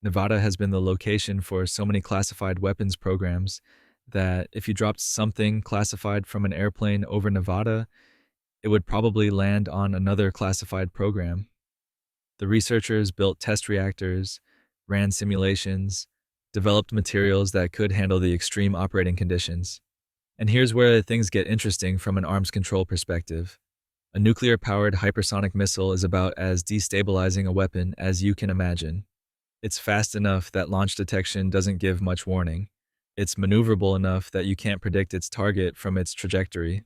Nevada has been the location for so many classified weapons programs that if you dropped something classified from an airplane over Nevada, it would probably land on another classified program. The researchers built test reactors, ran simulations, developed materials that could handle the extreme operating conditions. And here's where things get interesting from an arms control perspective. A nuclear-powered hypersonic missile is about as destabilizing a weapon as you can imagine. It's fast enough that launch detection doesn't give much warning. It's maneuverable enough that you can't predict its target from its trajectory.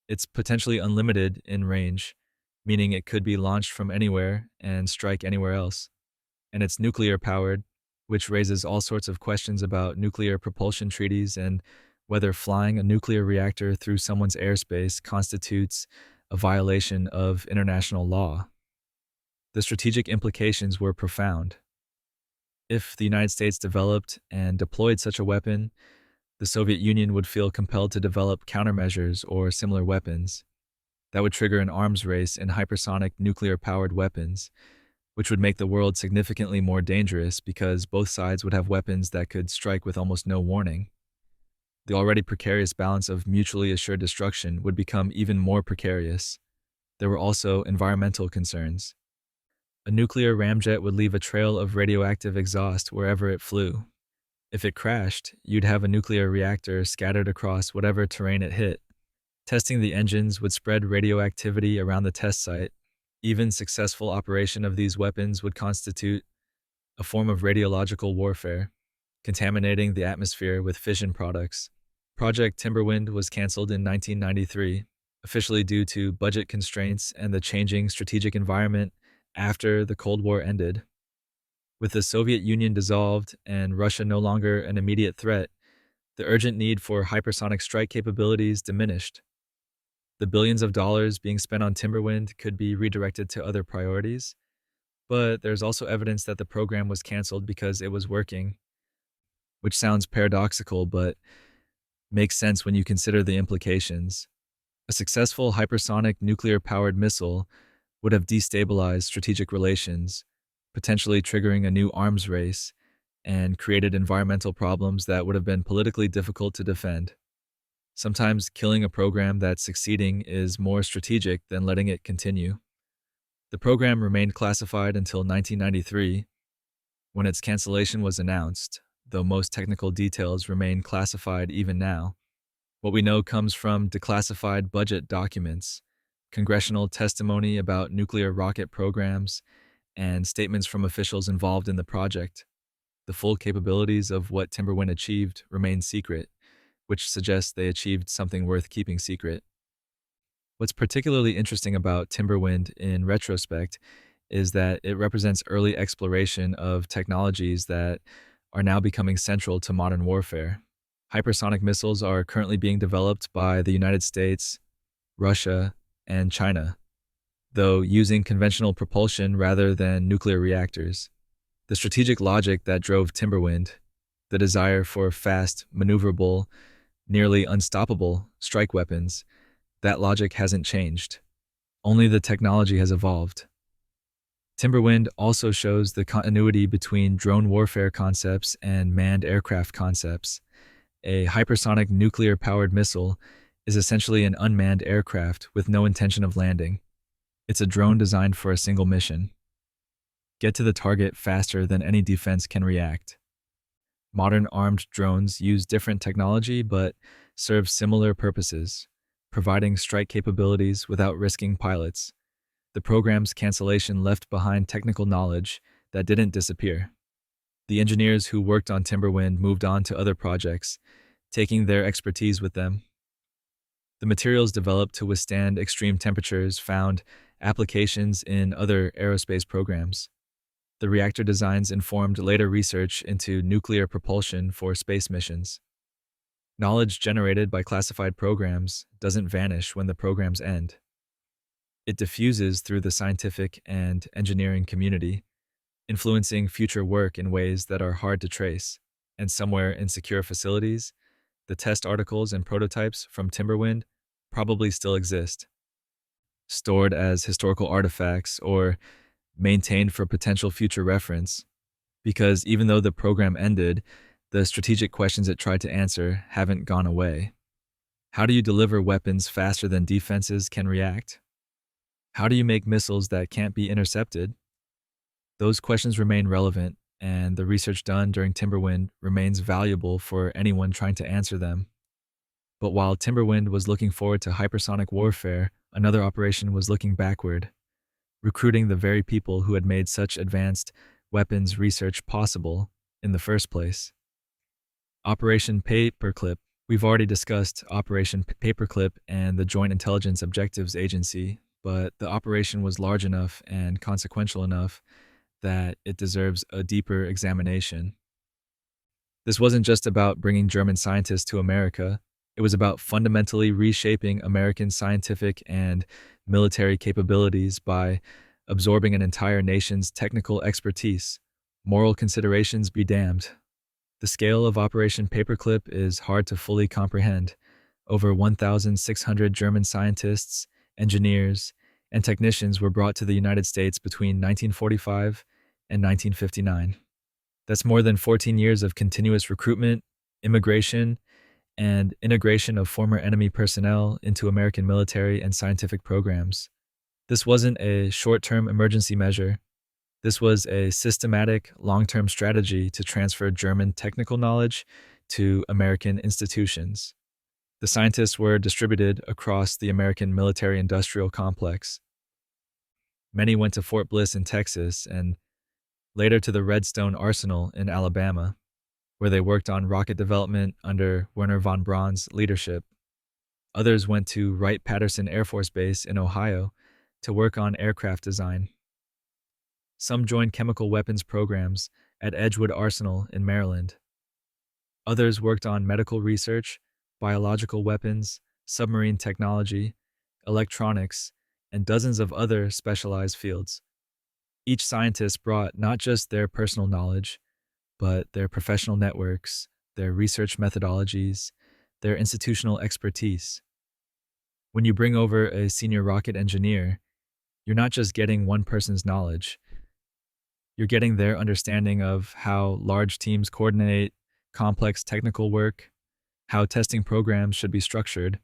It's potentially unlimited in range, meaning it could be launched from anywhere and strike anywhere else. And it's nuclear-powered, which raises all sorts of questions about nuclear propulsion treaties and whether flying a nuclear reactor through someone's airspace constitutes a violation of international law. The strategic implications were profound. If the United States developed and deployed such a weapon, the Soviet Union would feel compelled to develop countermeasures or similar weapons. That would trigger an arms race in hypersonic nuclear-powered weapons, which would make the world significantly more dangerous because both sides would have weapons that could strike with almost no warning. The already precarious balance of mutually assured destruction would become even more precarious. There were also environmental concerns. A nuclear ramjet would leave a trail of radioactive exhaust wherever it flew. If it crashed, you'd have a nuclear reactor scattered across whatever terrain it hit. Testing the engines would spread radioactivity around the test site. Even successful operation of these weapons would constitute a form of radiological warfare, contaminating the atmosphere with fission products. Project Timberwind was canceled in 1993, officially due to budget constraints and the changing strategic environment after the Cold War ended. With the Soviet Union dissolved and Russia no longer an immediate threat, the urgent need for hypersonic strike capabilities diminished. The billions of dollars being spent on Timberwind could be redirected to other priorities, but there's also evidence that the program was canceled because it was working, which sounds paradoxical but makes sense when you consider the implications. A successful hypersonic nuclear-powered missile would have destabilized strategic relations, potentially triggering a new arms race, and created environmental problems that would have been politically difficult to defend. Sometimes killing a program that's succeeding is more strategic than letting it continue. The program remained classified until 1993, when its cancellation was announced, though most technical details remain classified even now. What we know comes from declassified budget documents, congressional testimony about nuclear rocket programs, and statements from officials involved in the project. The full capabilities of what Timberwind achieved remain secret, which suggests they achieved something worth keeping secret. What's particularly interesting about Timberwind in retrospect is that it represents early exploration of technologies that are now becoming central to modern warfare. Hypersonic missiles are currently being developed by the United States, Russia, and China, though using conventional propulsion rather than nuclear reactors. The strategic logic that drove Timberwind, the desire for fast, maneuverable, nearly unstoppable strike weapons, that logic hasn't changed. Only the technology has evolved. Timberwind also shows the continuity between drone warfare concepts and manned aircraft concepts. A hypersonic nuclear-powered missile is essentially an unmanned aircraft with no intention of landing. It's a drone designed for a single mission. get to the target faster than any defense can react. Modern armed drones use different technology but serve similar purposes, providing strike capabilities without risking pilots. The program's cancellation left behind technical knowledge that didn't disappear. The engineers who worked on Timberwind moved on to other projects, taking their expertise with them. The materials developed to withstand extreme temperatures found applications in other aerospace programs. The reactor designs informed later research into nuclear propulsion for space missions. Knowledge generated by classified programs doesn't vanish when the programs end. It diffuses through the scientific and engineering community, influencing future work in ways that are hard to trace. And somewhere in secure facilities, the test articles and prototypes from Timberwind probably still exist, stored as historical artifacts or maintained for potential future reference. Because even though the program ended, the strategic questions it tried to answer haven't gone away. How do you deliver weapons faster than defenses can react? How do you make missiles that can't be intercepted? Those questions remain relevant, and the research done during Timberwind remains valuable for anyone trying to answer them. But while Timberwind was looking forward to hypersonic warfare, another operation was looking backward, recruiting the very people who had made such advanced weapons research possible in the first place. Operation Paperclip. We've already discussed Operation Paperclip and the Joint Intelligence Objectives Agency, but the operation was large enough and consequential enough that it deserves a deeper examination. This wasn't just about bringing German scientists to America. It was about fundamentally reshaping American scientific and military capabilities by absorbing an entire nation's technical expertise. Moral considerations be damned. The scale of Operation Paperclip is hard to fully comprehend. Over 1,600 German scientists, engineers, and technicians were brought to the United States between 1945 and 1959. That's more than 14 years of continuous recruitment, immigration, and integration of former enemy personnel into American military and scientific programs. This wasn't a short-term emergency measure. This was a systematic, long-term strategy to transfer German technical knowledge to American institutions. The scientists were distributed across the American military-industrial complex. Many went to Fort Bliss in Texas and later to the Redstone Arsenal in Alabama, where they worked on rocket development under Wernher von Braun's leadership. Others went to Wright-Patterson Air Force Base in Ohio to work on aircraft design. Some joined chemical weapons programs at Edgewood Arsenal in Maryland. Others worked on medical research, biological weapons, submarine technology, electronics, and dozens of other specialized fields. Each scientist brought not just their personal knowledge, but their professional networks, their research methodologies, their institutional expertise. When you bring over a senior rocket engineer, you're not just getting one person's knowledge. You're getting their understanding of how large teams coordinate complex technical work, how testing programs should be structured,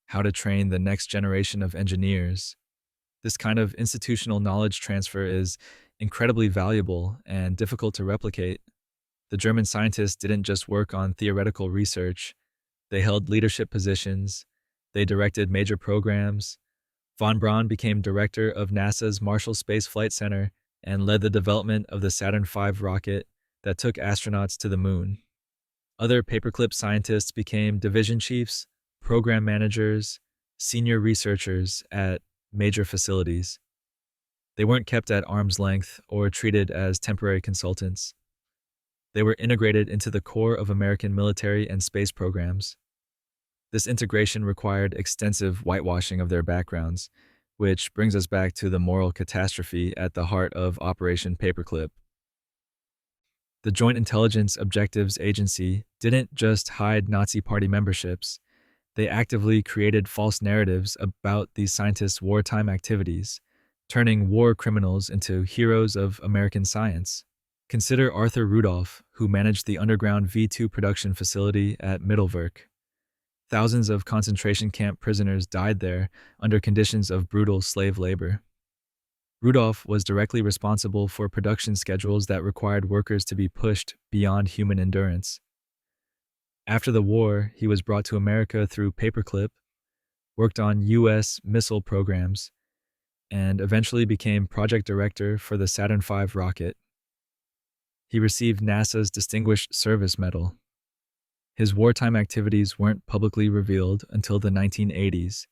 how to train the next generation of engineers. This kind of institutional knowledge transfer is incredibly valuable and difficult to replicate. The German scientists didn't just work on theoretical research. They held leadership positions. They directed major programs. Von Braun became director of NASA's Marshall Space Flight Center and led the development of the Saturn V rocket that took astronauts to the moon. Other paperclip scientists became division chiefs, program managers, senior researchers at major facilities. They weren't kept at arm's length or treated as temporary consultants. They were integrated into the core of American military and space programs. This integration required extensive whitewashing of their backgrounds, which brings us back to the moral catastrophe at the heart of Operation Paperclip. The Joint Intelligence Objectives Agency didn't just hide Nazi Party memberships. They actively created false narratives about these scientists' wartime activities, turning war criminals into heroes of American science. Consider Arthur Rudolph, who managed the underground V2 production facility at Mittelwerk. Thousands of concentration camp prisoners died there under conditions of brutal slave labor. Rudolph was directly responsible for production schedules that required workers to be pushed beyond human endurance. After the war, he was brought to America through paperclip, worked on U.S. missile programs, and eventually became project director for the Saturn V rocket. He received NASA's Distinguished Service Medal. His wartime activities weren't publicly revealed until the 1980s,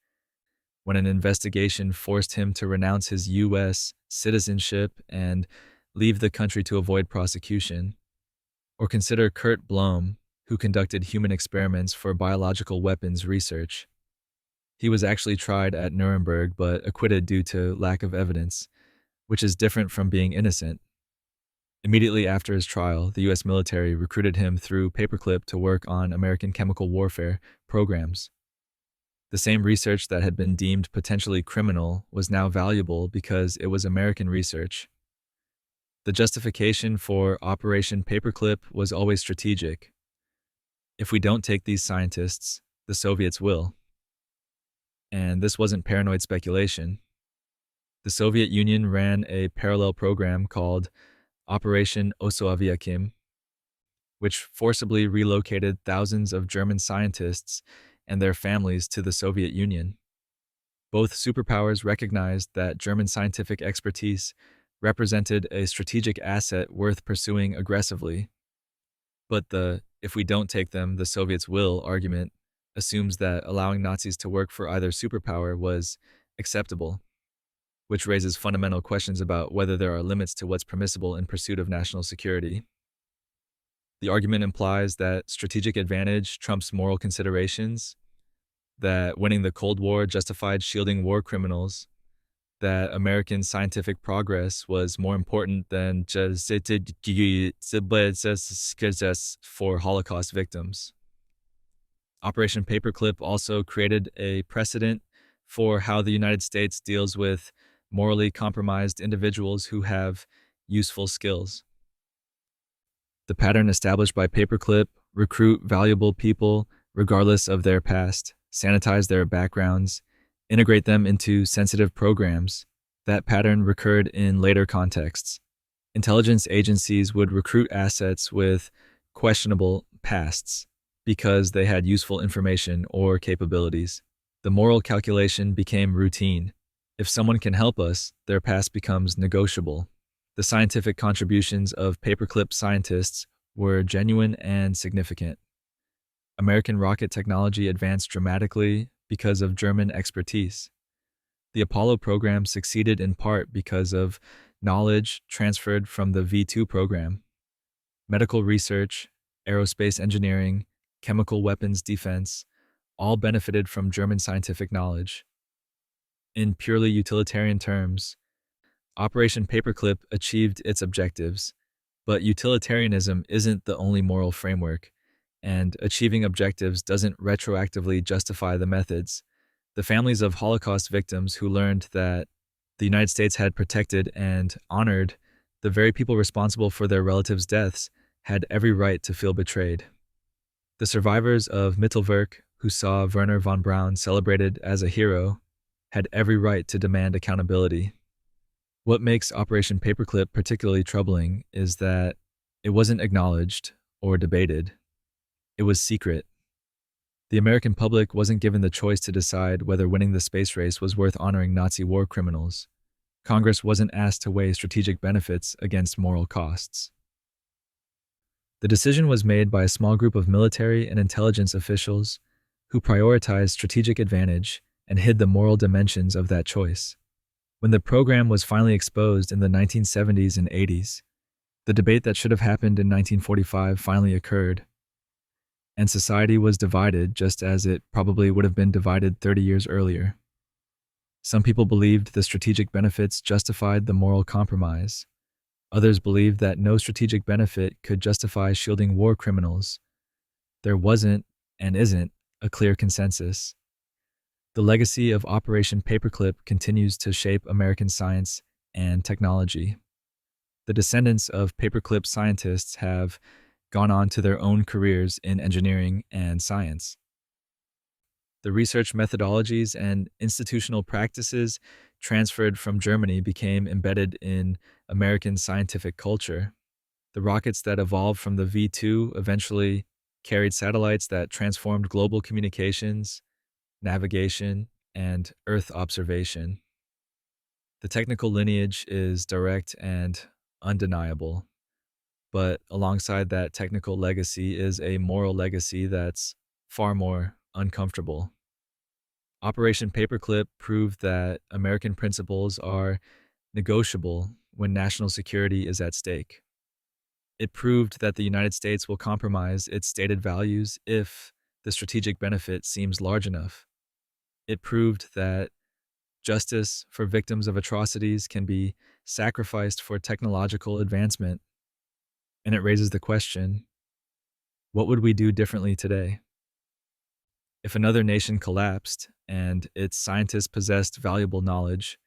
when an investigation forced him to renounce his U.S. citizenship and leave the country to avoid prosecution. Or consider Kurt Blome, who conducted human experiments for biological weapons research. He was actually tried at Nuremberg but acquitted due to lack of evidence, which is different from being innocent. Immediately after his trial, the U.S. military recruited him through paperclip to work on American chemical warfare programs. The same research that had been deemed potentially criminal was now valuable because it was American research. The justification for Operation Paperclip was always strategic. If we don't take these scientists, the Soviets will. And this wasn't paranoid speculation. The Soviet Union ran a parallel program called Operation Osoaviakim, which forcibly relocated thousands of German scientists and their families to the Soviet Union. Both superpowers recognized that German scientific expertise represented a strategic asset worth pursuing aggressively. But the "if we don't take them, the Soviets will" argument assumes that allowing Nazis to work for either superpower was acceptable, which raises fundamental questions about whether there are limits to what's permissible in pursuit of national security. The argument implies that strategic advantage trumps moral considerations, that winning the Cold War justified shielding war criminals, that American scientific progress was more important than just for Holocaust victims. Operation Paperclip also created a precedent for how the United States deals with morally compromised individuals who have useful skills. The pattern established by Paperclip: recruit valuable people regardless of their past, sanitize their backgrounds, integrate them into sensitive programs. That pattern recurred in later contexts. Intelligence agencies would recruit assets with questionable pasts because they had useful information or capabilities. The moral calculation became routine. If someone can help us, their past becomes negotiable. The scientific contributions of paperclip scientists were genuine and significant. American rocket technology advanced dramatically because of German expertise. The Apollo program succeeded in part because of knowledge transferred from the V2 program. Medical research, aerospace engineering, chemical weapons defense all benefited from German scientific knowledge. In purely utilitarian terms, Operation Paperclip achieved its objectives, but utilitarianism isn't the only moral framework, and achieving objectives doesn't retroactively justify the methods. The families of Holocaust victims who learned that the United States had protected and honored the very people responsible for their relatives' deaths had every right to feel betrayed. The survivors of Mittelwerk, who saw Werner von Braun celebrated as a hero, had every right to demand accountability. What makes Operation Paperclip particularly troubling is that it wasn't acknowledged or debated. It was secret. The American public wasn't given the choice to decide whether winning the space race was worth honoring Nazi war criminals. Congress wasn't asked to weigh strategic benefits against moral costs. The decision was made by a small group of military and intelligence officials who prioritized strategic advantage and hid the moral dimensions of that choice. When the program was finally exposed in the 1970s and 80s, the debate that should have happened in 1945 finally occurred, and society was divided just as it probably would have been divided 30 years earlier. Some people believed the strategic benefits justified the moral compromise. Others believed that no strategic benefit could justify shielding war criminals. There wasn't, and isn't, a clear consensus. The legacy of Operation Paperclip continues to shape American science and technology. The descendants of paperclip scientists have gone on to their own careers in engineering and science. The research methodologies and institutional practices transferred from Germany became embedded in American scientific culture. The rockets that evolved from the V 2 eventually carried satellites that transformed global communications, navigation, and Earth observation. The technical lineage is direct and undeniable, but alongside that technical legacy is a moral legacy that's far more uncomfortable. Operation Paperclip proved that American principles are negotiable when national security is at stake. It proved that the United States will compromise its stated values if the strategic benefit seems large enough. It proved that justice for victims of atrocities can be sacrificed for technological advancement. And it raises the question, what would we do differently today? If another nation collapsed and its scientists possessed valuable knowledge,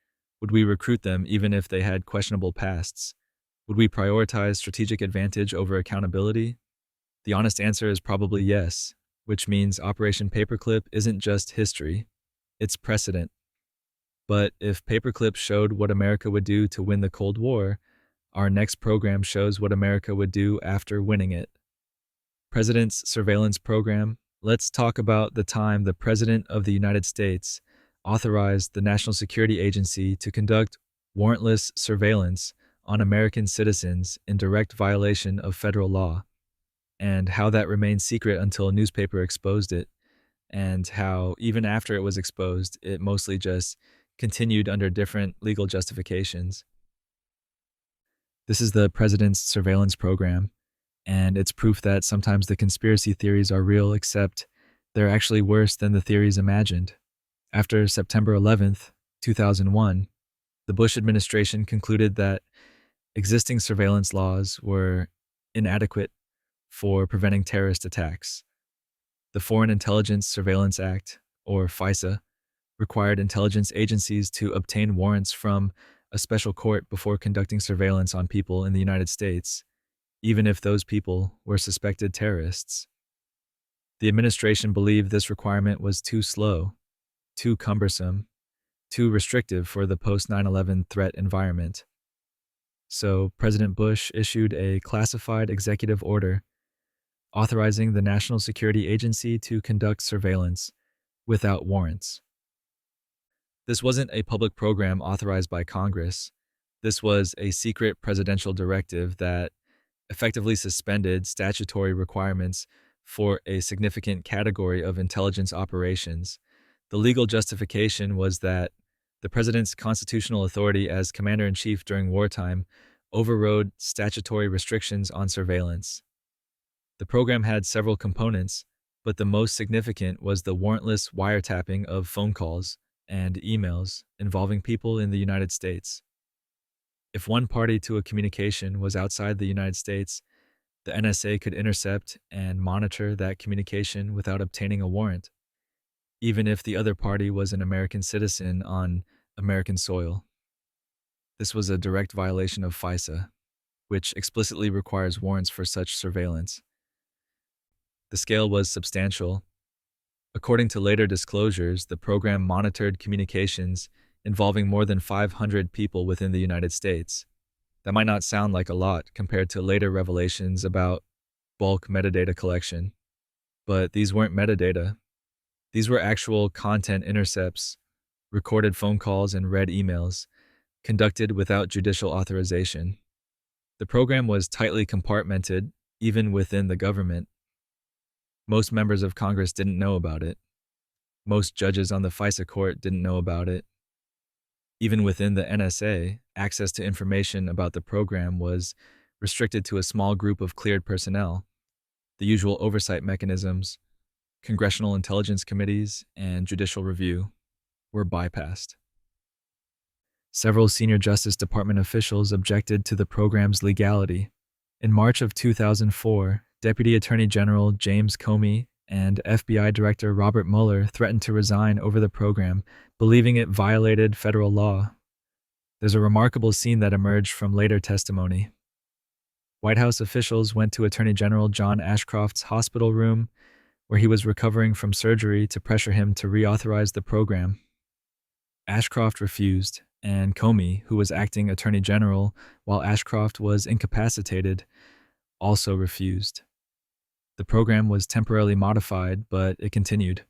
would we recruit them even if they had questionable pasts? Would we prioritize strategic advantage over accountability? The honest answer is probably yes, which means Operation Paperclip isn't just history, it's precedent. But if Paperclip showed what America would do to win the Cold War, our next program shows what America would do after winning it. President's Surveillance Program. Let's talk about the time the President of the United States authorized the National Security Agency to conduct warrantless surveillance on American citizens in direct violation of federal law, and how that remained secret until a newspaper exposed it, and how, even after it was exposed, it mostly just continued under different legal justifications. This is the President's Surveillance Program, and it's proof that sometimes the conspiracy theories are real, except they're actually worse than the theories imagined. After September 11th, 2001, the Bush administration concluded that existing surveillance laws were inadequate for preventing terrorist attacks. The Foreign Intelligence Surveillance Act, or FISA, required intelligence agencies to obtain warrants from a special court before conducting surveillance on people in the United States, even if those people were suspected terrorists. The administration believed this requirement was too slow, too cumbersome, too restrictive for the post-9/11 threat environment. So President Bush issued a classified executive order authorizing the National Security Agency to conduct surveillance without warrants. This wasn't a public program authorized by Congress. This was a secret presidential directive that effectively suspended statutory requirements for a significant category of intelligence operations. The legal justification was that the president's constitutional authority as commander-in-chief during wartime overrode statutory restrictions on surveillance. The program had several components, but the most significant was the warrantless wiretapping of phone calls and emails involving people in the United States. If one party to a communication was outside the United States, the NSA could intercept and monitor that communication without obtaining a warrant, even if the other party was an American citizen on American soil. This was a direct violation of FISA, which explicitly requires warrants for such surveillance. The scale was substantial. According to later disclosures, the program monitored communications involving more than 500 people within the United States. That might not sound like a lot compared to later revelations about bulk metadata collection, but these weren't metadata. These were actual content intercepts, recorded phone calls and read emails, conducted without judicial authorization. The program was tightly compartmented, even within the government. Most members of Congress didn't know about it. Most judges on the FISA court didn't know about it. Even within the NSA, access to information about the program was restricted to a small group of cleared personnel. The usual oversight mechanisms, congressional intelligence committees, and judicial review were bypassed. Several senior Justice Department officials objected to the program's legality. In March of 2004, Deputy Attorney General James Comey and FBI Director Robert Mueller threatened to resign over the program, believing it violated federal law. There's a remarkable scene that emerged from later testimony. White House officials went to Attorney General John Ashcroft's hospital room, where he was recovering from surgery, to pressure him to reauthorize the program. Ashcroft refused, and Comey, who was acting attorney general while Ashcroft was incapacitated, also refused. The program was temporarily modified, but it continued.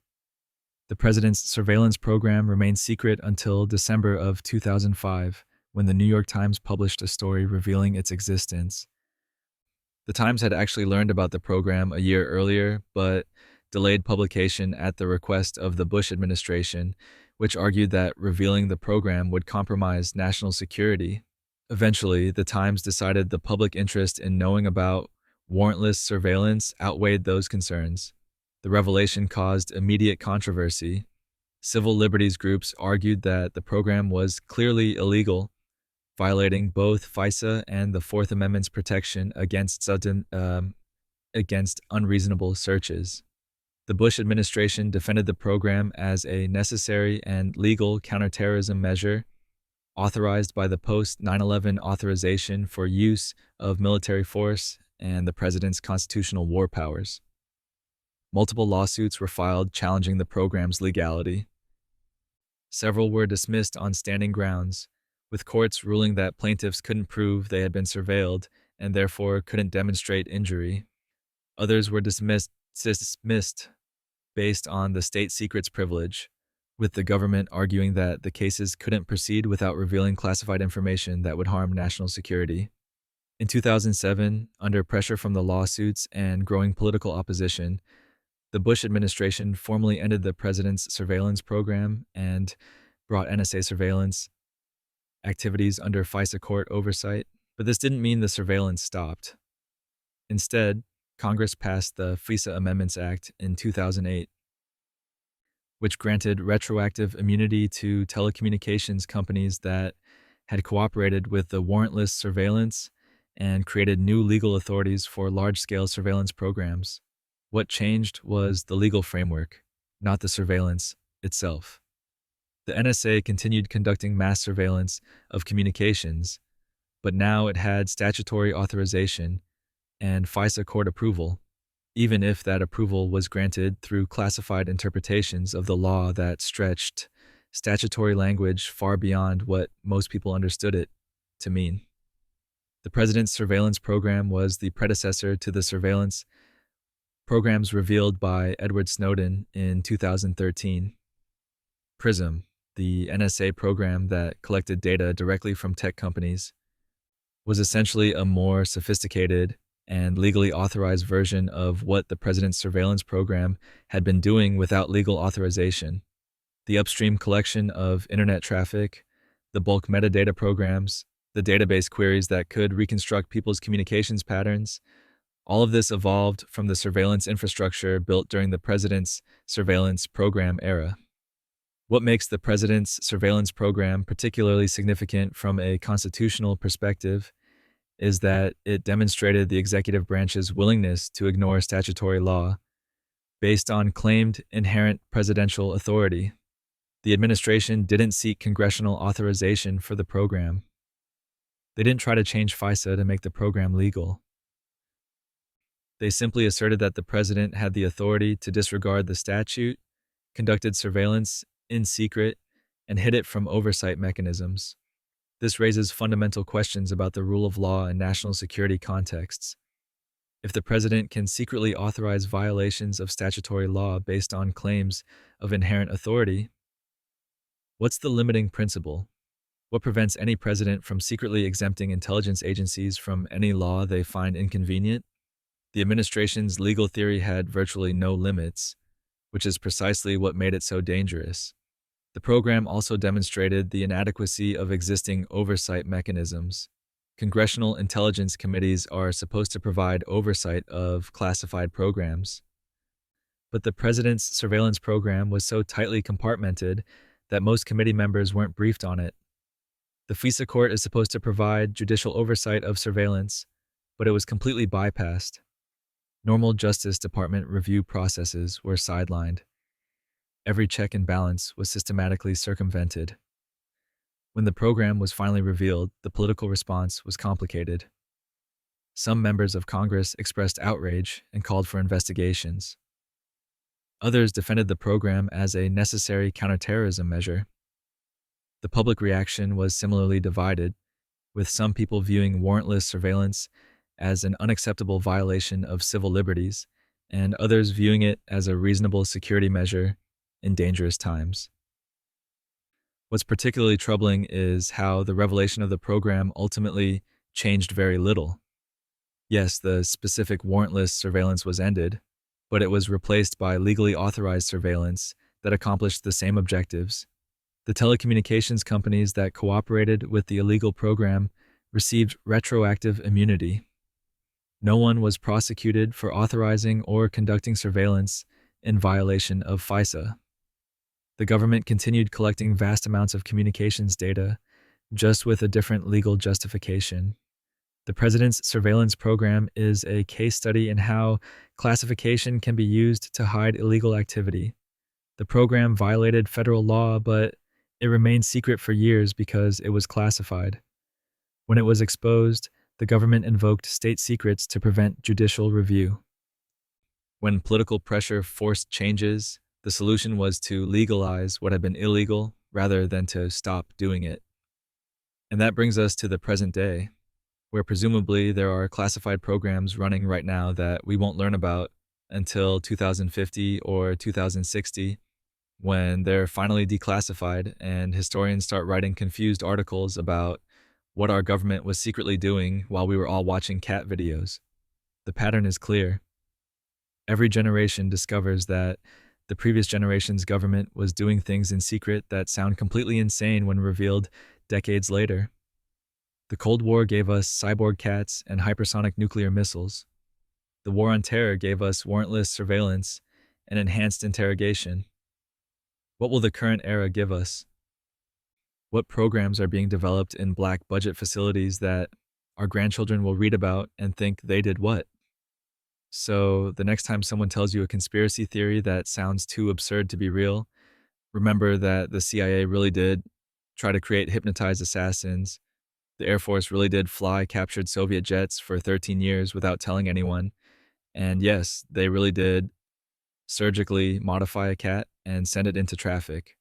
The president's surveillance program remained secret until December of 2005, when the New York Times published a story revealing its existence. The Times had actually learned about the program a year earlier, but delayed publication at the request of the Bush administration, which argued that revealing the program would compromise national security. Eventually, the Times decided the public interest in knowing about warrantless surveillance outweighed those concerns. The revelation caused immediate controversy. Civil liberties groups argued that the program was clearly illegal, violating both FISA and the Fourth Amendment's protection against unreasonable searches. The Bush administration defended the program as a necessary and legal counterterrorism measure authorized by the post 9/11 authorization for use of military force and the president's constitutional war powers. Multiple lawsuits were filed challenging the program's legality. Several were dismissed on standing grounds, with courts ruling that plaintiffs couldn't prove they had been surveilled and therefore couldn't demonstrate injury. Others were dismissed based on the state secrets privilege, with the government arguing that the cases couldn't proceed without revealing classified information that would harm national security. In 2007, under pressure from the lawsuits and growing political opposition, the Bush administration formally ended the president's surveillance program and brought NSA surveillance activities under FISA court oversight. But this didn't mean the surveillance stopped. Instead, Congress passed the FISA Amendments Act in 2008, which granted retroactive immunity to telecommunications companies that had cooperated with the warrantless surveillance and created new legal authorities for large-scale surveillance programs. What changed was the legal framework, not the surveillance itself. The NSA continued conducting mass surveillance of communications, but now it had statutory authorization and FISA court approval, even if that approval was granted through classified interpretations of the law that stretched statutory language far beyond what most people understood it to mean. The president's surveillance program was the predecessor to the surveillance programs revealed by Edward Snowden in 2013. PRISM, the NSA program that collected data directly from tech companies, was essentially a more sophisticated and legally authorized version of what the president's surveillance program had been doing without legal authorization. The upstream collection of internet traffic, the bulk metadata programs, the database queries that could reconstruct people's communications patterns, all of this evolved from the surveillance infrastructure built during the president's surveillance program era. What makes the president's surveillance program particularly significant from a constitutional perspective is that it demonstrated the executive branch's willingness to ignore statutory law based on claimed inherent presidential authority. The administration didn't seek congressional authorization for the program. They didn't try to change FISA to make the program legal. They simply asserted that the president had the authority to disregard the statute, conducted surveillance in secret, and hid it from oversight mechanisms. This raises fundamental questions about the rule of law in national security contexts. If the president can secretly authorize violations of statutory law based on claims of inherent authority, what's the limiting principle? What prevents any president from secretly exempting intelligence agencies from any law they find inconvenient? The administration's legal theory had virtually no limits, which is precisely what made it so dangerous. The program also demonstrated the inadequacy of existing oversight mechanisms. Congressional intelligence committees are supposed to provide oversight of classified programs. But the president's surveillance program was so tightly compartmented that most committee members weren't briefed on it. The FISA court is supposed to provide judicial oversight of surveillance, but it was completely bypassed. Normal Justice Department review processes were sidelined. Every check and balance was systematically circumvented. When the program was finally revealed, the political response was complicated. Some members of Congress expressed outrage and called for investigations. Others defended the program as a necessary counterterrorism measure. The public reaction was similarly divided, with some people viewing warrantless surveillance as an unacceptable violation of civil liberties, and others viewing it as a reasonable security measure in dangerous times. What's particularly troubling is how the revelation of the program ultimately changed very little. Yes, the specific warrantless surveillance was ended, but it was replaced by legally authorized surveillance that accomplished the same objectives. The telecommunications companies that cooperated with the illegal program received retroactive immunity. No one was prosecuted for authorizing or conducting surveillance in violation of FISA. The government continued collecting vast amounts of communications data, just with a different legal justification. The president's surveillance program is a case study in how classification can be used to hide illegal activity. The program violated federal law, but it remained secret for years because it was classified. When it was exposed, the government invoked state secrets to prevent judicial review. When political pressure forced changes, the solution was to legalize what had been illegal rather than to stop doing it. And that brings us to the present day, where presumably there are classified programs running right now that we won't learn about until 2050 or 2060, when they're finally declassified and historians start writing confused articles about what our government was secretly doing while we were all watching cat videos. The pattern is clear. Every generation discovers that the previous generation's government was doing things in secret that sound completely insane when revealed decades later. The Cold War gave us cyborg cats and hypersonic nuclear missiles. The War on Terror gave us warrantless surveillance and enhanced interrogation. What will the current era give us? What programs are being developed in black budget facilities that our grandchildren will read about and think they did what? So, the next time someone tells you a conspiracy theory that sounds too absurd to be real, remember that the CIA really did try to create hypnotized assassins. The Air Force really did fly captured Soviet jets for 13 years without telling anyone. And yes, they really did surgically modify a cat and send it into traffic.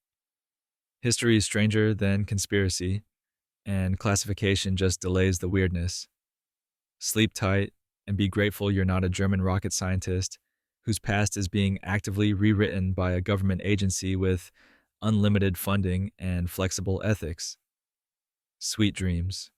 History is stranger than conspiracy, and classification just delays the weirdness. Sleep tight and be grateful you're not a German rocket scientist whose past is being actively rewritten by a government agency with unlimited funding and flexible ethics. Sweet dreams.